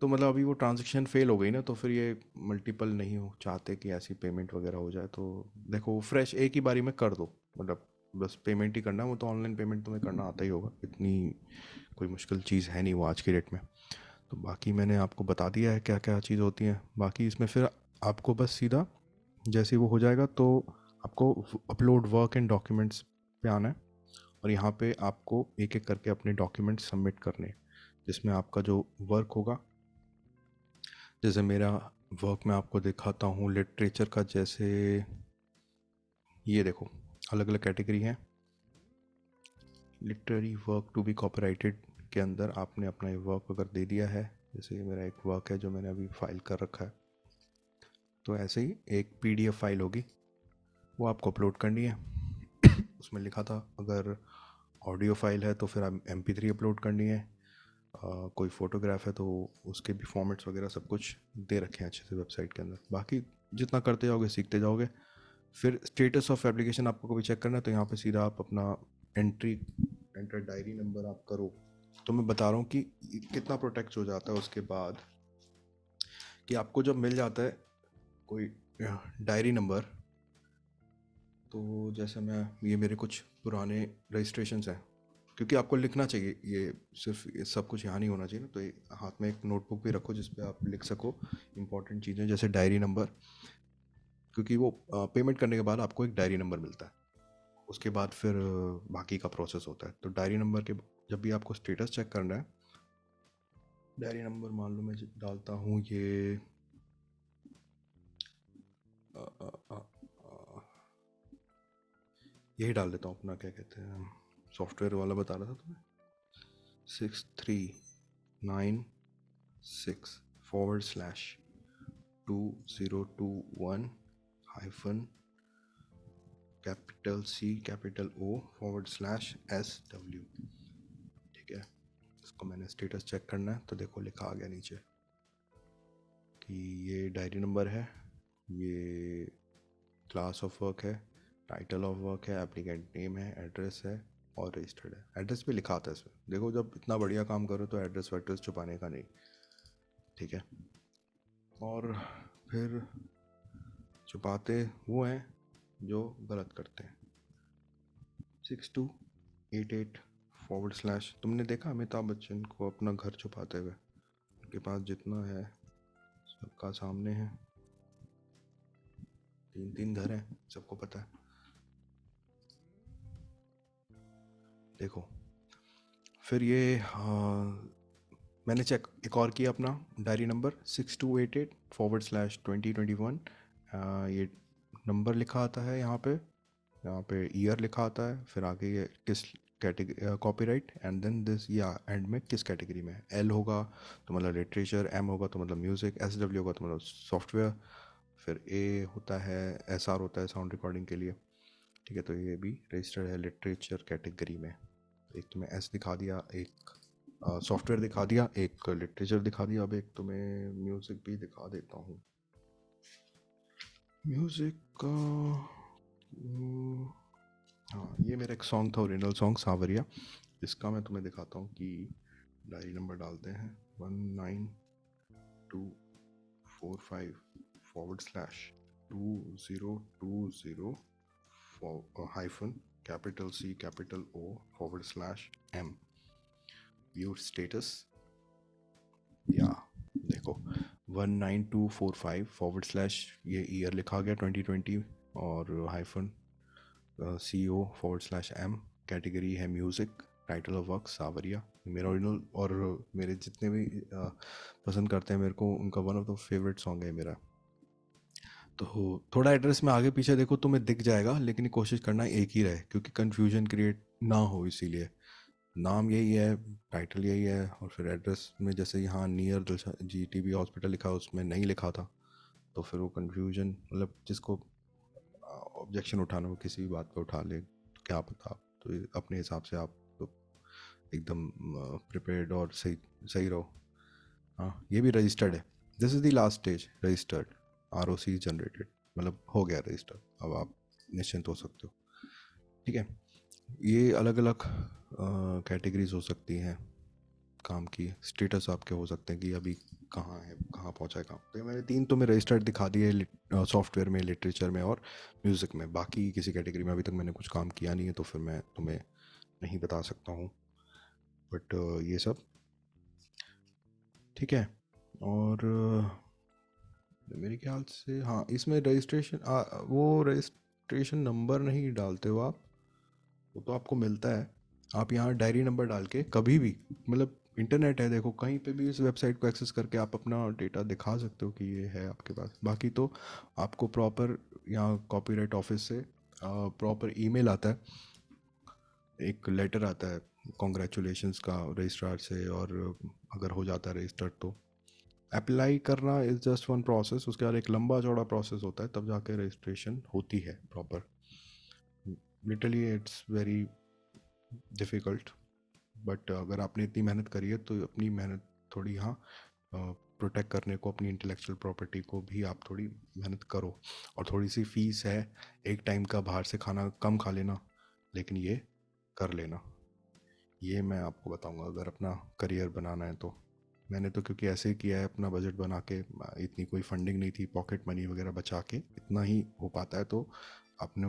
तो मतलब अभी वो ट्रांजेक्शन फेल हो गई ना, तो फिर ये मल्टीपल नहीं हो चाहते कि ऐसी पेमेंट वगैरह हो जाए, तो देखो फ्रेश एक ही बारी में कर दो, मतलब बस पेमेंट ही करना, वो तो ऑनलाइन पेमेंट तुम्हें करना आता ही होगा, इतनी कोई मुश्किल चीज़ है नहीं वो आज की डेट में। तो बाकी मैंने आपको बता दिया है क्या क्या चीज़ होती है, बाकी इसमें फिर आपको बस सीधा जैसे ही वो हो जाएगा तो आपको अपलोड वर्क एंड डॉक्यूमेंट्स पे आना है, और यहाँ पे आपको एक एक करके अपने डॉक्यूमेंट्स सबमिट करने हैं, जिसमें आपका जो वर्क होगा, जैसे मेरा वर्क मैं आपको दिखाता हूँ लिटरेचर का, जैसे ये देखो अलग अलग कैटेगरी हैं, literary work to be copyrighted के अंदर आपने अपना ये वर्क अगर दे दिया है, जैसे ये मेरा एक वर्क है जो मैंने अभी फाइल कर रखा है, तो ऐसे ही एक PDF फाइल होगी, वो आपको अपलोड करनी है। उसमें लिखा था अगर ऑडियो फाइल है तो फिर आप MP3 अपलोड करनी है, कोई फ़ोटोग्राफ है तो उसके भी फॉर्मेट्स वगैरह सब कुछ दे रखे हैं अच्छे से वेबसाइट के अंदर, बाकी जितना करते जाओगे सीखते जाओगे। फिर स्टेटस ऑफ एप्लीकेशन आपको कभी चेक करना है तो यहाँ पे सीधा आप अपना एंटर डायरी नंबर आप करो, तो मैं बता रहा हूँ कि कितना प्रोटेक्ट हो जाता है उसके बाद, कि आपको जब मिल जाता है कोई डायरी नंबर, तो जैसे मैं ये मेरे कुछ पुराने रजिस्ट्रेशंस हैं, क्योंकि आपको लिखना चाहिए, ये सिर्फ ये सब कुछ यहाँ नहीं होना चाहिए ना, तो ये हाथ में एक नोटबुक भी रखो जिस पे आप लिख सको इंपॉर्टेंट चीज़ें, जैसे डायरी नंबर, क्योंकि वो पेमेंट करने के बाद आपको एक डायरी नंबर मिलता है, उसके बाद फिर बाकी का प्रोसेस होता है। तो डायरी नंबर के जब भी आपको स्टेटस चेक करना है, डायरी नंबर मान लो मैं डालता हूँ ये अ, अ, अ, अ, यही डाल देता हूँ अपना, क्या कहते हैं, सॉफ्टवेयर वाला बता रहा था तुम्हें, 6396/2021 capital C capital O /SW। ठीक है, इसको मैंने स्टेटस चेक करना है तो देखो लिखा आ गया नीचे कि ये डायरी नंबर है, ये क्लास ऑफ वर्क है, टाइटल ऑफ वर्क है, एप्लीकेंट नेम है, एड्रेस है और रजिस्टर्ड है। एड्रेस भी लिखा आता है इसमें, देखो जब इतना बढ़िया काम करो तो एड्रेस वेड्रेस छुपाने का नहीं। ठीक है, और फिर छुपाते वो हैं जो गलत करते हैं। 6288 / तुमने देखा अमिताभ बच्चन को अपना घर छुपाते हुए? उनके पास जितना है सबका सामने है, 3 घर हैं, सबको पता है। देखो फिर ये मैंने चेक एक और किया अपना डायरी नंबर 6288/2021। ये नंबर लिखा आता है यहाँ पे ईयर लिखा आता है, फिर आगे ये किस category copyright, and then this, या एंड में किस कैटेगरी में है। एल होगा तो मतलब लिटरेचर, एम होगा तो मतलब म्यूज़िक, एस डब्ल्यू होगा तो मतलब सॉफ्टवेयर, फिर ए होता है, एस आर होता है साउंड रिकॉर्डिंग के लिए। ठीक है, तो ये भी रजिस्टर्ड है लिटरेचर कैटेगरी में। एक तुम्हें एस दिखा दिया, एक सॉफ्टवेयर दिखा दिया, एक लिटरेचर दिखा दिया, अब एक तुम्हें म्यूज़िक भी दिखा देता हूँ। म्यूज़िक का हाँ, ये मेरा एक सॉन्ग था, ओरिजिनल सॉन्ग सावरिया। इसका मैं तुम्हें दिखाता हूँ कि डायरी नंबर डालते हैं 19245/2020 hyphen capital C capital O /M। View status, या देखो 19245 ये ईयर लिखा गया 2020, और हाइफन CO/M, कैटेगरी है म्यूज़िक, टाइटल ऑफ वर्क सावरिया। मेरा ओरिजिनल, और मेरे जितने भी पसंद करते हैं मेरे को, उनका one of the favourite song है मेरा। तो थोड़ा एड्रेस में आगे पीछे देखो तुम्हें दिख जाएगा, लेकिन कोशिश करना एक ही रहे क्योंकि कन्फ्यूजन क्रिएट ना हो, इसीलिए नाम यही है, टाइटल यही है, और फिर एड्रेस में जैसे यहाँ नियर GTB हॉस्पिटल लिखा, उसमें नहीं लिखा था, तो फिर वो कन्फ्यूजन, मतलब जिसको ऑब्जेक्शन उठाना हो किसी भी बात पे उठा ले, तो क्या पता आप तो अपने हिसाब से आप तो एकदम प्रिपेयर्ड और सही सही रहो। हाँ, ये भी रजिस्टर्ड है, this is the last stage, registered, ROC generated, मतलब हो गया रजिस्टर्ड, अब आप निश्चिंत हो सकते हो। ठीक है, ये अलग अलग कैटेगरीज हो सकती हैं काम की, स्टेटस आपके हो सकते हैं कि अभी कहाँ है, कहाँ पहुँचा है काम। तो ये मैंने 3 तो मैं रजिस्टर्ड दिखा दिए, सॉफ्टवेयर में, लिटरेचर में और म्यूज़िक में। बाकी किसी कैटेगरी में अभी तक मैंने कुछ काम किया नहीं है, तो फिर मैं तुम्हें नहीं बता सकता हूँ, बट ये सब ठीक है। और मेरे ख्याल से हाँ, इसमें रजिस्ट्रेशन वो रजिस्ट्रेशन नंबर नहीं डालते हो आप, वो तो आपको मिलता है। आप यहाँ डायरी नंबर डाल के कभी भी, मतलब इंटरनेट है, देखो कहीं पे भी इस वेबसाइट को एक्सेस करके आप अपना डेटा दिखा सकते हो कि ये है आपके पास। बाकी तो आपको प्रॉपर यहाँ कॉपीराइट ऑफिस से प्रॉपर ईमेल आता है, एक लेटर आता है कॉन्ग्रेचुलेशंस का रजिस्ट्रार से, और अगर हो जाता है रजिस्टर्ड तो अप्लाई करना इज़ जस्ट वन प्रोसेस, उसके बाद एक लंबा चौड़ा प्रोसेस होता है, तब जाके रजिस्ट्रेशन होती है proper. Literally it's very difficult, but अगर आपने इतनी मेहनत करी है तो अपनी मेहनत थोड़ी, हाँ, प्रोटेक्ट करने को अपनी इंटेलेक्चुअल प्रॉपर्टी को भी आप थोड़ी मेहनत करो, और थोड़ी सी फीस है, एक टाइम का बाहर से खाना कम खा लेना, लेकिन ये कर लेना। ये मैं आपको बताऊंगा अगर अपना करियर बनाना है तो। मैंने तो क्योंकि ऐसे ही किया है, अपना बजट बना के, इतनी कोई फंडिंग नहीं थी, पॉकेट मनी वगैरह बचा के इतना ही हो पाता है, तो आपने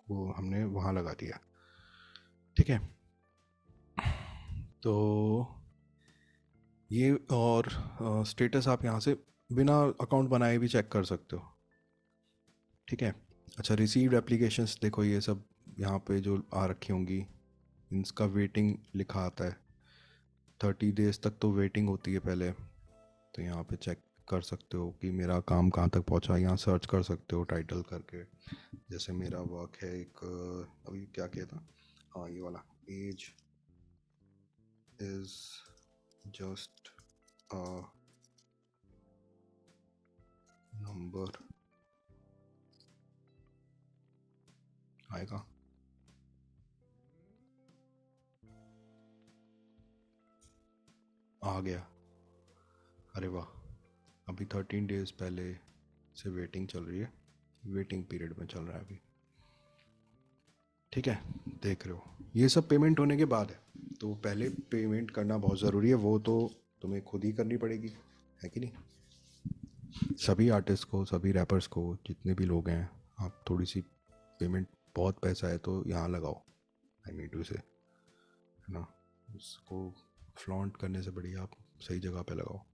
वो हमने वहाँ लगा दिया। ठीक है, तो ये और स्टेटस आप यहाँ से बिना अकाउंट बनाए भी चेक कर सकते हो। ठीक है। अच्छा, रिसीव्ड एप्लीकेशंस देखो, ये सब यहाँ पे जो आ रखी होंगी, इनका वेटिंग लिखा आता है। 30 डेज तक तो वेटिंग होती है पहले। तो यहाँ पे चेक कर सकते हो कि मेरा काम कहाँ तक पहुँचा। यहाँ सर्च कर सकते हो टाइटल करके। जैसे मेरा वर्क है एक, अभी क्या किया था, हाँ ये वाला, age is just a number. आएगा, आ गया। अरे वाह, अभी 13 डेज पहले से वेटिंग चल रही है। वेटिंग पीरियड में चल रहा है अभी। ठीक है, देख रहे हो, ये सब पेमेंट होने के बाद है। तो पहले पेमेंट करना बहुत ज़रूरी है, वो तो तुम्हें खुद ही करनी पड़ेगी, है कि नहीं। सभी आर्टिस्ट को, सभी रैपर्स को, जितने भी लोग हैं, आप थोड़ी सी पेमेंट, बहुत पैसा है तो यहाँ लगाओ, आई मीन टू से, है ना। उसको फ्लॉन्ट करने से बढ़िया आप सही जगह पे लगाओ।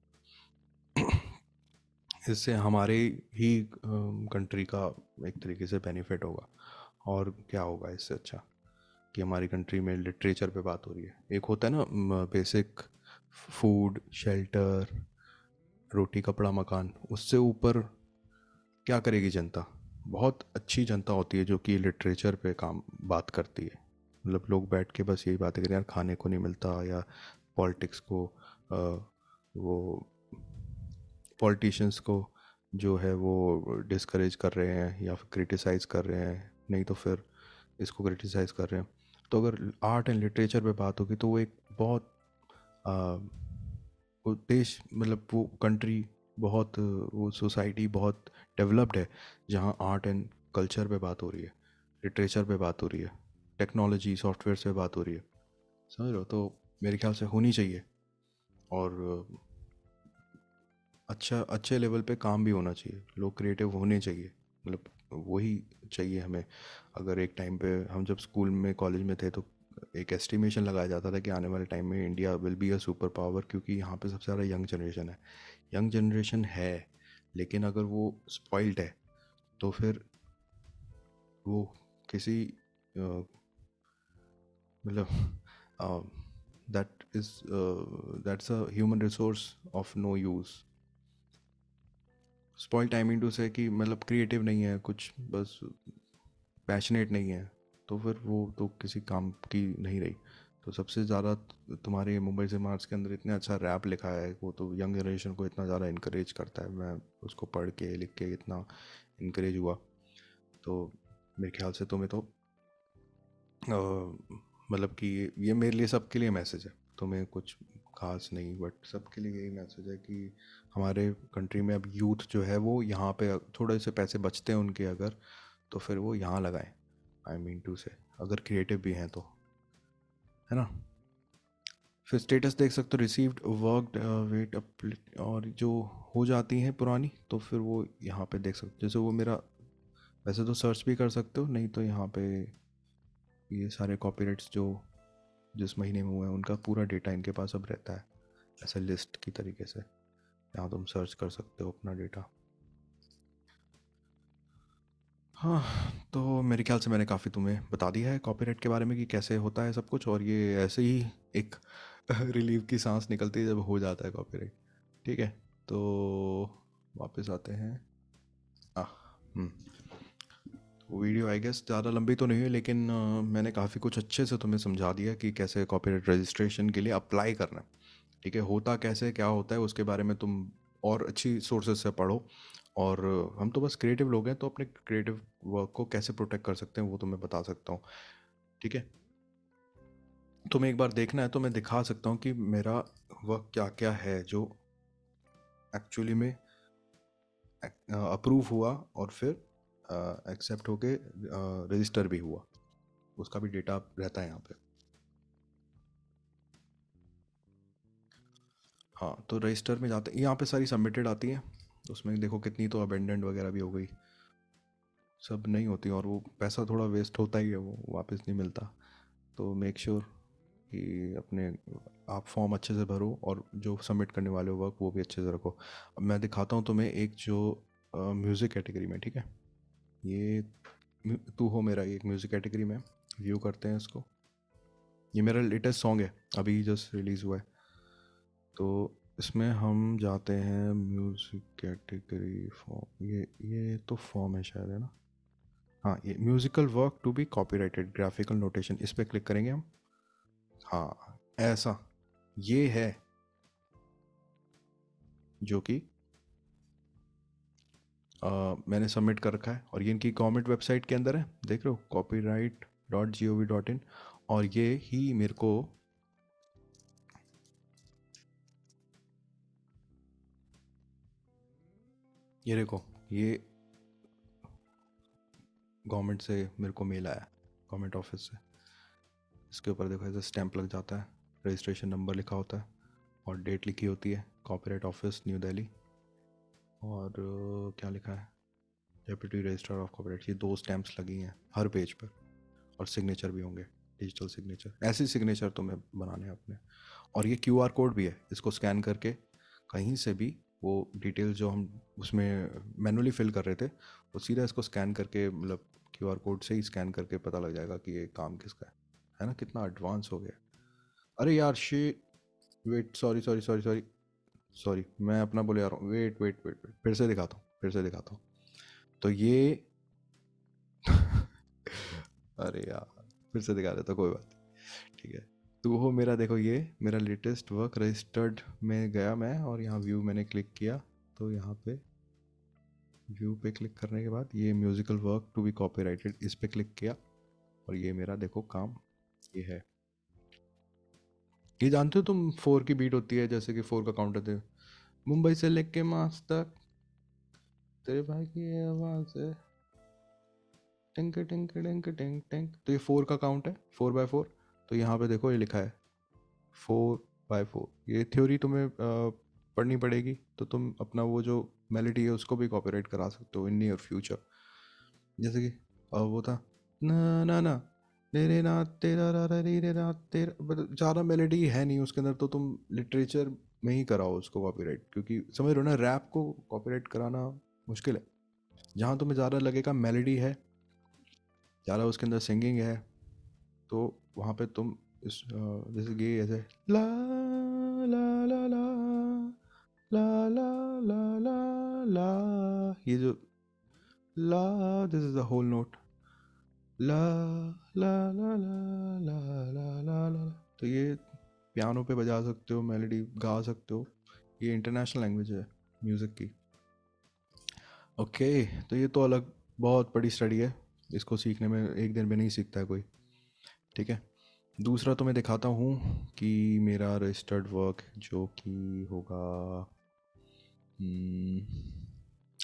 इससे हमारे ही कंट्री का एक तरीके से बेनिफिट होगा। और क्या होगा इससे अच्छा कि हमारी कंट्री में लिटरेचर पे बात हो रही है। एक होता है ना बेसिक फूड, शेल्टर, रोटी कपड़ा मकान, उससे ऊपर क्या करेगी जनता। बहुत अच्छी जनता होती है जो कि लिटरेचर पे काम बात करती है। मतलब लोग बैठ के बस यही बातें करें, यार खाने को नहीं मिलता, या पॉलिटिक्स को, वो पॉलिटिशियंस को जो है वो डिस्करेज कर रहे हैं या फिर क्रिटिसाइज़ कर रहे हैं, नहीं तो फिर इसको क्रिटिसाइज़ कर रहे हैं। तो अगर आर्ट एंड लिटरेचर पे बात होगी तो वो एक बहुत आ, वो देश, मतलब वो कंट्री बहुत, वो सोसाइटी बहुत डेवलप्ड है जहाँ आर्ट एंड कल्चर पे बात हो रही है, लिटरेचर पे बात हो रही है, टेक्नोलॉजी सॉफ्टवेयर पे बात हो रही है। समझ रहे हो, तो मेरे ख्याल से होनी चाहिए। और अच्छा, अच्छे लेवल पे काम भी होना चाहिए, लोग क्रिएटिव होने चाहिए, मतलब वही चाहिए हमें। अगर एक टाइम पे हम जब स्कूल में कॉलेज में थे तो एक एस्टिमेशन लगाया जाता था कि आने वाले टाइम में India will be a super power, क्योंकि यहाँ पे सबसे ज़्यादा यंग जनरेशन है। यंग जनरेशन है, लेकिन अगर वो स्पॉइल्ड है तो फिर वो किसी मतलब that is that's a human resource of no use. Spoil timing to say कि मतलब क्रिएटिव नहीं है कुछ, बस पैशनेट नहीं है, तो फिर वो तो किसी काम की नहीं रही। तो सबसे ज़्यादा तुम्हारे मुंबई से मार्च के अंदर इतना अच्छा रैप लिखा है, वो तो यंग जनरेशन को इतना ज़्यादा इनक्रेज करता है। मैं उसको पढ़ के लिख के इतना इनक्रेज हुआ। तो मेरे ख्याल से तुम्हें तो मतलब कि ये मेरे लिए, सबके लिए मैसेज है, तुम्हें कुछ खास नहीं, बट सबके लिए यही मैसेज है कि हमारे कंट्री में अब यूथ जो है वो यहाँ पे थोड़े से पैसे बचते हैं उनके अगर, तो फिर वो यहाँ लगाएं, आई मीन टू से, अगर क्रिएटिव भी हैं तो, है ना। फिर स्टेटस देख सकते हो, रिसीव्ड वर्कड वेट और जो हो जाती हैं पुरानी तो फिर वो यहाँ पे देख सकते हो। जैसे वो मेरा, वैसे तो सर्च भी कर सकते हो, नहीं तो यहाँ पे ये सारे कॉपीराइट्स जो जिस महीने में हुए हैं उनका पूरा डेटा इनके पास अब रहता है, ऐसे लिस्ट की तरीके से। यहाँ तुम सर्च कर सकते हो अपना डेटा। हाँ, तो मेरे ख्याल से मैंने काफ़ी तुम्हें बता दिया है कॉपीराइट के बारे में कि कैसे होता है सब कुछ, और ये ऐसे ही एक रिलीव की सांस निकलती है जब हो जाता है कॉपीराइट। ठीक है, तो वापस आते हैं। आ, हम्म, तो वीडियो आई गेस ज़्यादा लंबी तो नहीं है, लेकिन मैंने काफ़ी कुछ अच्छे से तुम्हें समझा दिया कि कैसे कॉपीराइट रजिस्ट्रेशन के लिए अप्लाई करना है। ठीक है, होता कैसे, क्या होता है, उसके बारे में तुम और अच्छी सोर्सेज से पढ़ो। और हम तो बस क्रिएटिव लोग हैं, तो अपने क्रिएटिव वर्क को कैसे प्रोटेक्ट कर सकते हैं वो तुम्हें बता सकता हूँ। ठीक है, तुम्हें एक बार देखना है तो मैं दिखा सकता हूँ कि मेरा वर्क क्या क्या है जो एक्चुअली में अप्रूव हुआ और फिर एक्सेप्ट होके रजिस्टर भी हुआ। उसका भी डेटा रहता है यहाँ पे। हाँ, तो रजिस्टर में जाते हैं, यहाँ पे सारी सबमिटेड आती हैं, उसमें देखो कितनी तो अबेंडेंट वगैरह भी हो गई। सब नहीं होती, और वो पैसा थोड़ा वेस्ट होता ही है, वो वापस नहीं मिलता। तो मेक श्योर कि अपने आप फॉर्म अच्छे से भरो, और जो सबमिट करने वाले हो वर्क वो भी अच्छे से रखो। अब मैं दिखाता हूँ तुम्हें एक जो म्यूज़िक कैटेगरी में, ठीक है। ये तू हो मेरा, ये एक म्यूज़िक कैटेगरी में व्यू करते हैं इसको। ये मेरा लेटेस्ट सॉन्ग है, अभी जस्ट रिलीज़ हुआ है। तो इसमें हम जाते हैं म्यूज़िक कैटेगरी फॉर्म, ये तो फॉर्म है शायद, है ना। हाँ, ये musical work to be copyrighted graphical notation, इस पर क्लिक करेंगे हम। हाँ, ऐसा ये है जो कि मैंने सबमिट कर रखा है, और ये इनकी गवर्नमेंट वेबसाइट के अंदर है, देख रहे हो, copyright.gov.in। और ये ही मेरे को ये देखो, ये गवर्नमेंट से मेरे को मेल आया, गवर्नमेंट ऑफिस से। इसके ऊपर देखो ऐसे स्टैंप लग जाता है, रजिस्ट्रेशन नंबर लिखा होता है, और डेट लिखी होती है, कॉपीराइट ऑफिस न्यू दिल्ली। और क्या लिखा है, डेप्यूटी रजिस्ट्रार ऑफ कॉपीराइट। ये 2 स्टैंप्स लगी हैं हर पेज पर, और सिग्नेचर भी होंगे, डिजिटल सिग्नेचर। ऐसे सिग्नेचर तुम्हें बनाने हैं अपने। और ये क्यूआर कोड भी है, इसको स्कैन करके कहीं से भी वो डिटेल जो हम उसमें मैनुअली फिल कर रहे थे, वो सीधा इसको स्कैन करके, मतलब क्यूआर कोड से ही स्कैन करके पता लग जाएगा कि ये काम किसका है ना। कितना एडवांस हो गया। अरे यार she wait, sorry sorry sorry sorry sorry, मैं अपना बोले आ रहा हूँ। वेट वेट वेट वेट, फिर से दिखाता हूँ, फिर से दिखाता हूँ। तो ये अरे यार, फिर से दिखा देता, कोई बात नहीं, ठीक है। तू हो मेरा, देखो ये मेरा लेटेस्ट वर्क रजिस्टर्ड में गया मैं, और यहाँ व्यू मैंने क्लिक किया। तो यहाँ पे व्यू पे क्लिक करने के बाद ये musical work to be copyrighted, इस पे क्लिक किया, और ये मेरा देखो काम ये है। ये जानते हो तुम, 4 की बीट होती है, जैसे कि 4 का काउंट होते हैं, मुंबई से लेके मास तक तेरे भाई की आवाज़ है, tank tank tank tank tank. तो ये 4 का काउंट है, 4/4। तो यहाँ पे देखो ये लिखा है 4/4। ये थ्योरी तुम्हें पढ़नी पड़ेगी, तो तुम अपना वो जो मेलोडी है उसको भी कॉपीराइट करा सकते हो इन योर फ्यूचर। जैसे कि वो था ना ना ना, रे रे ना तेरा रा रा रे रे ना तेरा, मतलब ज़्यादा मेलोडी है नहीं उसके अंदर, तो तुम लिटरेचर में ही कराओ उसको कॉपीराइट, क्योंकि समझ रहे हो ना, रैप को कॉपीराइट कराना मुश्किल है। जहाँ तुम्हें ज़्यादा लगेगा मेलोडी है, ज़्यादा उसके अंदर सिंगिंग है, तो वहाँ पे तुम इस जैसे कि ऐसे ला ला ला ला ला ला ला ला ला, ये जो ला, this is the whole note, ला ला ला ला ला ला ला ला। तो ये पियानो पे बजा सकते हो, मेलोडी गा सकते हो। ये इंटरनेशनल लैंग्वेज है म्यूज़िक की। ओके, तो ये तो अलग बहुत बड़ी स्टडी है, इसको सीखने में एक दिन में नहीं सीखता है कोई, ठीक है। दूसरा तो मैं दिखाता हूँ कि मेरा रजिस्टर्ड वर्क जो कि होगा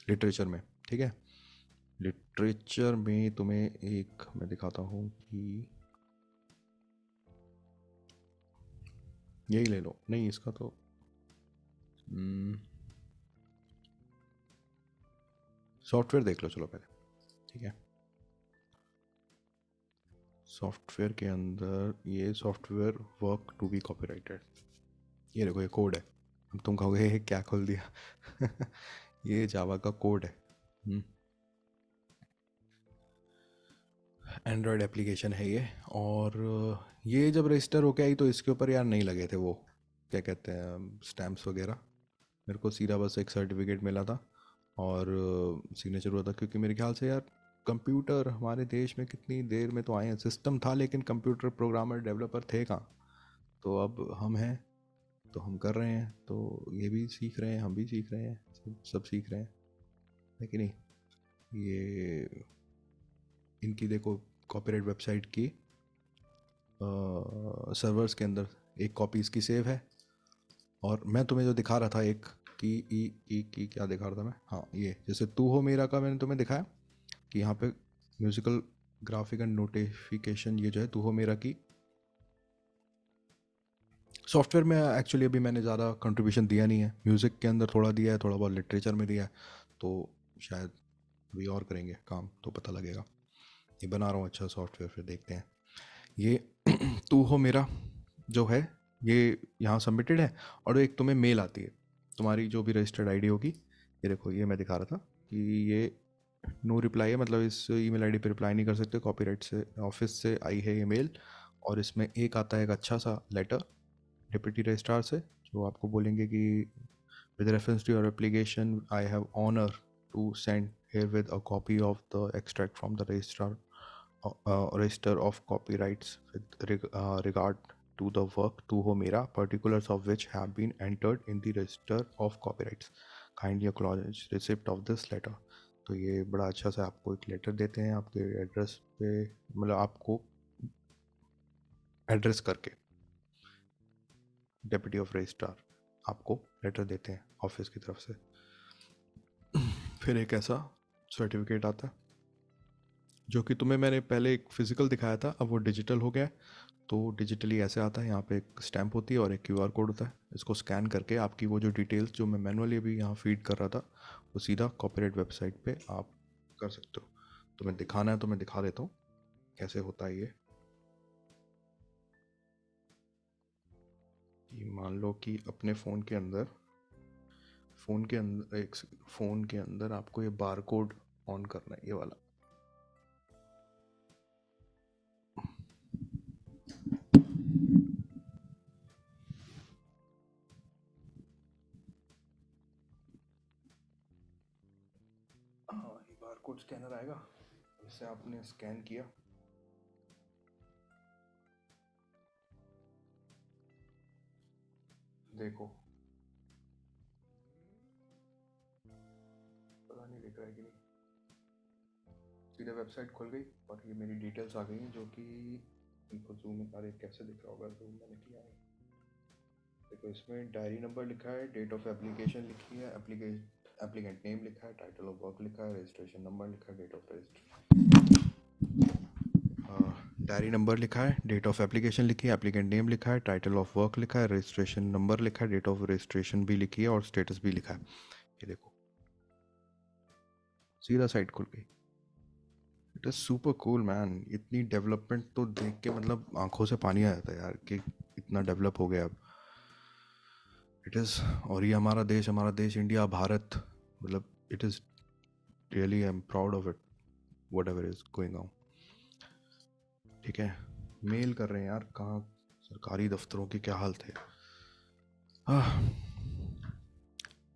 लिटरेचर में, ठीक है। लिटरेचर में तुम्हें एक मैं दिखाता हूँ कि यही ले लो, नहीं इसका तो सॉफ्टवेयर देख लो चलो पहले, ठीक है। सॉफ्टवेयर के अंदर ये software work to be copyrighted, ये देखो ये कोड है। अब तुम कहोगे ये क्या खोल दिया ये जावा का कोड है, एंड्रॉयड एप्लीकेशन है ये। और ये जब रजिस्टर होके आई तो इसके ऊपर यार नहीं लगे थे वो, क्या कहते हैं, स्टैम्प्स वगैरह। मेरे को सीधा बस एक सर्टिफिकेट मिला था, और सिग्नेचर हुआ था, क्योंकि मेरे ख्याल से यार कंप्यूटर हमारे देश में कितनी देर में तो आए हैं, सिस्टम था लेकिन कंप्यूटर प्रोग्रामर डेवलपर थे कहाँ। तो अब हम हैं, तो हम कर रहे हैं, तो ये भी सीख रहे हैं, हम भी सीख रहे हैं, सब सीख रहे हैं, है कि नहीं। ये इनकी देखो कॉपीराइट वेबसाइट की सर्वर्स के अंदर एक कॉपी इसकी सेव है। और मैं तुम्हें जो दिखा रहा था एक की क्या दिखा रहा था मैं, हाँ ये जैसे तू हो मेरा का मैंने तुम्हें दिखाया कि यहाँ पे म्यूजिकल ग्राफिक एंड नोटिफिकेशन, ये जो है तू हो मेरा की सॉफ्टवेयर में एक्चुअली अभी मैंने ज़्यादा कंट्रीब्यूशन दिया नहीं है, म्यूज़िक के अंदर थोड़ा दिया है, थोड़ा बहुत लिटरेचर में दिया है, तो शायद अभी और करेंगे काम तो पता लगेगा। ये बना रहा हूँ अच्छा सॉफ्टवेयर, फिर देखते हैं। ये तू हो मेरा जो है, ये यहाँ सबमिटेड है। और एक तुम्हें मेल आती है, तुम्हारी जो भी रजिस्टर्ड आईडी होगी। ये देखो, ये मैं दिखा रहा था कि ये नो रिप्लाई है, मतलब इस ईमेल आईडी पे रिप्लाई नहीं कर सकते, कॉपीराइट से ऑफिस से आई है ये मेल। और इसमें एक आता है एक अच्छा सा लेटर डिप्टी रजिस्ट्रार से, जो आपको बोलेंगे कि with reference to your application I have honour to send here with a copy of the extract from the register of copyrights with regard to the work Tu Ho Mera, particulars of which have been entered in the register of copyrights. Kindly acknowledge receipt of this letter. तो ये बड़ा अच्छा सा आपको एक letter देते हैं आपके एड्रेस पे, मतलब आपको एड्रेस करके डेप्यूटी ऑफ रजिस्ट्रार आपको लेटर देते हैं ऑफिस की तरफ से। फिर एक ऐसा सर्टिफिकेट आता है जो कि तुम्हें मैंने पहले एक फिजिकल दिखाया था, अब वो डिजिटल हो गया है। तो डिजिटली ऐसे आता है, यहाँ पे एक स्टैंप होती है और एक क्यूआर कोड होता है। इसको स्कैन करके आपकी वो जो डिटेल्स जो मैं मैनुअली अभी यहाँ फीड कर रहा था, वो सीधा कॉपीराइट वेबसाइट पे आप कर सकते हो। तो मैं दिखाना है तो मैं दिखा देता हूँ कैसे होता है ये। मान लो कि अपने फ़ोन के अंदर आपको ये बार कोड ऑन करना है, ये वाला। हाँ, ये बार कोड स्कैनर आएगा, इसे आपने स्कैन किया, देखो पता नहीं दिख रहा है कि नहीं, सीधे वेबसाइट खुल गई और ये मेरी डिटेल्स आ गई हैं, जो कि इनको जूम इन, अरे कैसे दिख रहा होगा, जूम मैंने किया है। देखो इसमें डायरी नंबर लिखा है, डेट ऑफ एप्लीकेशन लिखी है, एप्लीकेंट नेम लिखा है, टाइटल ऑफ वर्क लिखा है, रजिस्ट्रेशन नंबर लिखा है, डेट ऑफ डायरी नंबर लिखा है, डेट ऑफ एप्लीकेशन लिखी है, एप्लीकेंट नेम लिखा है, टाइटल ऑफ वर्क लिखा है, रजिस्ट्रेशन नंबर लिखा है, डेट ऑफ रजिस्ट्रेशन भी लिखी है और स्टेटस भी लिखा है। ये देखो सीधा साइट खुल गई। It is super cool man. इतनी डेवलपमेंट तो देख के मतलब आंखों से पानी आ जाता है यार कि इतना डेवलप हो गया अब। इट इज़, और ये हमारा देश इंडिया, भारत, मतलब it is really, I am proud of it, what ever is going on. ठीक है, मेल कर रहे हैं यार, कहाँ सरकारी दफ्तरों की क्या हाल थे।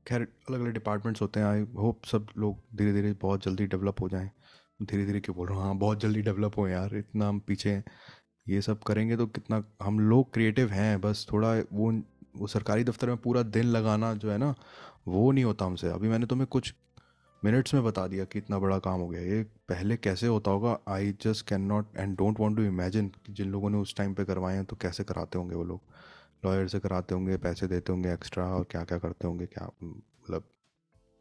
खैर अलग अलग डिपार्टमेंट्स होते हैं, आई होप सब लोग धीरे धीरे बहुत जल्दी डेवलप हो जाएं। धीरे धीरे क्यों बोल रहा हूँ, हाँ बहुत जल्दी डेवलप हो यार, इतना हम पीछे हैं। ये सब करेंगे तो कितना, हम लोग क्रिएटिव हैं, बस थोड़ा वो सरकारी दफ्तर में पूरा दिन लगाना जो है ना, वो नहीं होता हमसे। अभी मैंने तुम्हें कुछ मिनट्स में बता दिया कि इतना बड़ा काम हो गया। ये पहले कैसे होता होगा, I just can not and don't want to imagine कि जिन लोगों ने उस टाइम पे करवाए हैं तो कैसे कराते होंगे वो लोग। लॉयर से कराते होंगे, पैसे देते होंगे एक्स्ट्रा, और क्या क्या करते होंगे, क्या मतलब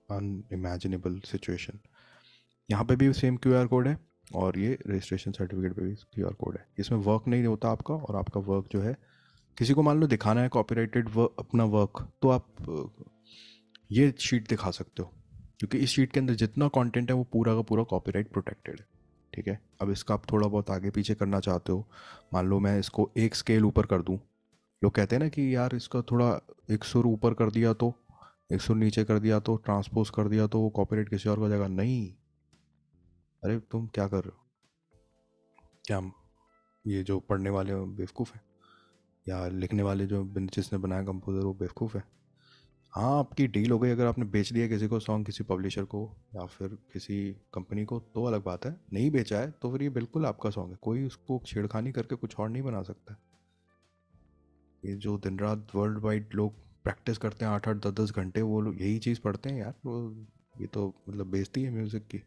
अनइमेजिनेबल सिचुएशन। यहाँ पे भी सेम क्यूआर कोड है और ये रजिस्ट्रेशन सर्टिफिकेट पे भी क्यूआर कोड है। इसमें वर्क नहीं होता आपका, और आपका वर्क जो है किसी को मान लो दिखाना है कॉपीराइटेड अपना वर्क, तो आप ये शीट दिखा सकते हो, क्योंकि इस शीट के अंदर जितना कंटेंट है वो पूरा का पूरा कॉपीराइट प्रोटेक्टेड है। ठीक है, अब इसका आप थोड़ा बहुत आगे पीछे करना चाहते हो, मान लो मैं इसको एक स्केल ऊपर कर दूँ। लोग कहते हैं ना कि यार इसका थोड़ा एक सुर ऊपर कर दिया तो, एक सुर नीचे कर दिया तो, ट्रांसपोज कर दिया तो वो कॉपीराइट किसी और को जाएगा। नहीं, अरे तुम क्या कर रहे हो, क्या ये जो पढ़ने वाले बेवकूफ़ हैं, या लिखने वाले जो जिसने बनाया कंपोज़र वो बेवकूफ़ है। हाँ, आपकी डील हो गई, अगर आपने बेच दिया किसी को सॉन्ग, किसी पब्लिशर को या फिर किसी कंपनी को, तो अलग बात है। नहीं बेचा है तो फिर ये बिल्कुल आपका सॉन्ग है, कोई उसको छेड़खानी करके कुछ और नहीं बना सकता। ये जो दिन रात वर्ल्ड वाइड लोग प्रैक्टिस करते हैं 8-8 10-10 घंटे, वो लोग यही चीज़ पढ़ते हैं यार, वो ये तो मतलब बेइज्जती है म्यूज़िक की।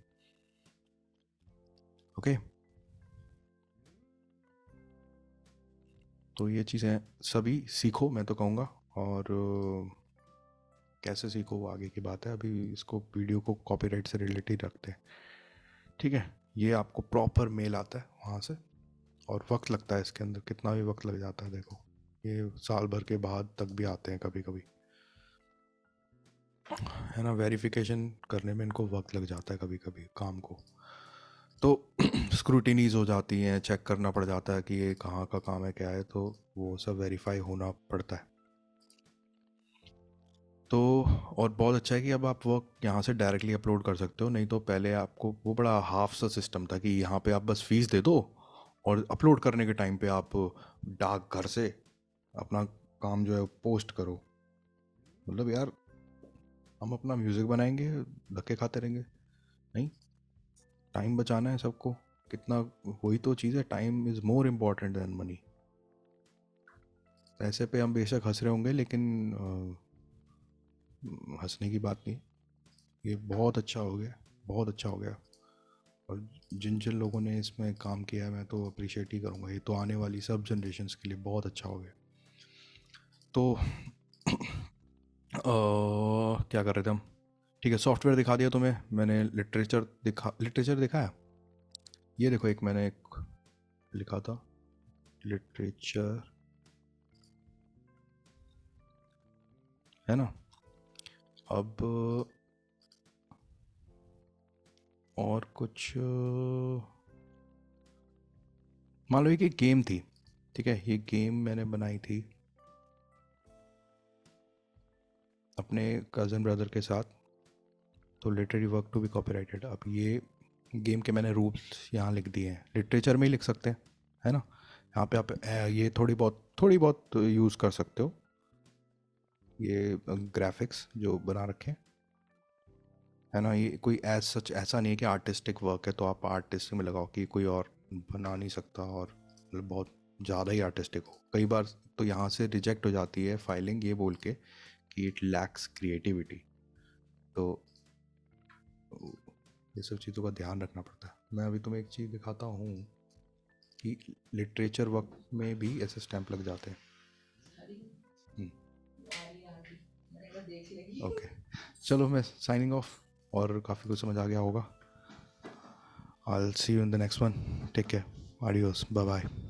ओके, तो ये चीज़ें सभी सीखो मैं तो कहूँगा। और कैसे सीखो वो आगे की बात है, अभी इसको वीडियो को कॉपीराइट से रिलेटेड रखते हैं। ठीक है, ये आपको प्रॉपर मेल आता है वहाँ से, और वक्त लगता है इसके अंदर, कितना भी वक्त लग जाता है देखो, ये साल भर के बाद तक भी आते हैं कभी कभी। है ना, वेरिफिकेशन करने में इनको वक्त लग जाता है कभी कभी काम को, तो स्क्रूटिनीज हो जाती हैं, चेक करना पड़ जाता है कि ये कहाँ का काम है क्या है, तो वो सब वेरीफाई होना पड़ता है। तो और बहुत अच्छा है कि अब आप वर्क यहाँ से डायरेक्टली अपलोड कर सकते हो, नहीं तो पहले आपको वो बड़ा हाफ सा सिस्टम था कि यहाँ पे आप बस फीस दे दो और अपलोड करने के टाइम पे आप डाक घर से अपना काम जो है पोस्ट करो। मतलब यार, हम अपना म्यूज़िक बनाएंगे, धक्के खाते रहेंगे? नहीं, टाइम बचाना है सबको। कितना, वही तो चीज़ है, time is more important than money. पैसे पे हम बेशक हंस रहे होंगे, लेकिन हंसने की बात नहीं। ये बहुत अच्छा हो गया, बहुत अच्छा हो गया। और जिन जिन लोगों ने इसमें काम किया है, मैं तो अप्रिशिएट ही करूँगा। ये तो आने वाली सब जनरेशन्स के लिए बहुत अच्छा हो गया। तो क्या कर रहे थे हम? ठीक है, सॉफ्टवेयर दिखा दिया तुम्हें मैंने, लिटरेचर दिखा है। ये देखो, एक मैंने एक लिखा था, लिटरेचर, है ना। अब और कुछ मान लो एक गेम थी, ठीक है, ये गेम मैंने बनाई थी अपने कज़न ब्रदर के साथ। तो literary work to be copyrighted. अब ये गेम के मैंने रूल्स यहाँ लिख दिए हैं, लिटरेचर में ही लिख सकते हैं, है ना। यहाँ पे आप ये थोड़ी बहुत यूज़ कर सकते हो, ये ग्राफिक्स जो बना रखे हैं, है ना। ये कोई एज सच ऐसा नहीं है कि आर्टिस्टिक वर्क है तो आप आर्टिस्ट में लगाओ कि कोई और बना नहीं सकता, और मतलब बहुत ज़्यादा ही आर्टिस्टिक हो। कई बार तो यहाँ से रिजेक्ट हो जाती है फाइलिंग, ये बोल के कि इट लैक्स क्रिएटिविटी। तो ये सब चीज़ों का ध्यान रखना पड़ता है। मैं अभी तुम्हें एक चीज़ दिखाता हूँ कि लिटरेचर वर्क में भी ऐसे स्टैंप लग जाते हैं। ओके, चलो मैं साइनिंग ऑफ, और काफ़ी कुछ समझ आ गया होगा। I will see you in the next one. Take care, adios, bye bye.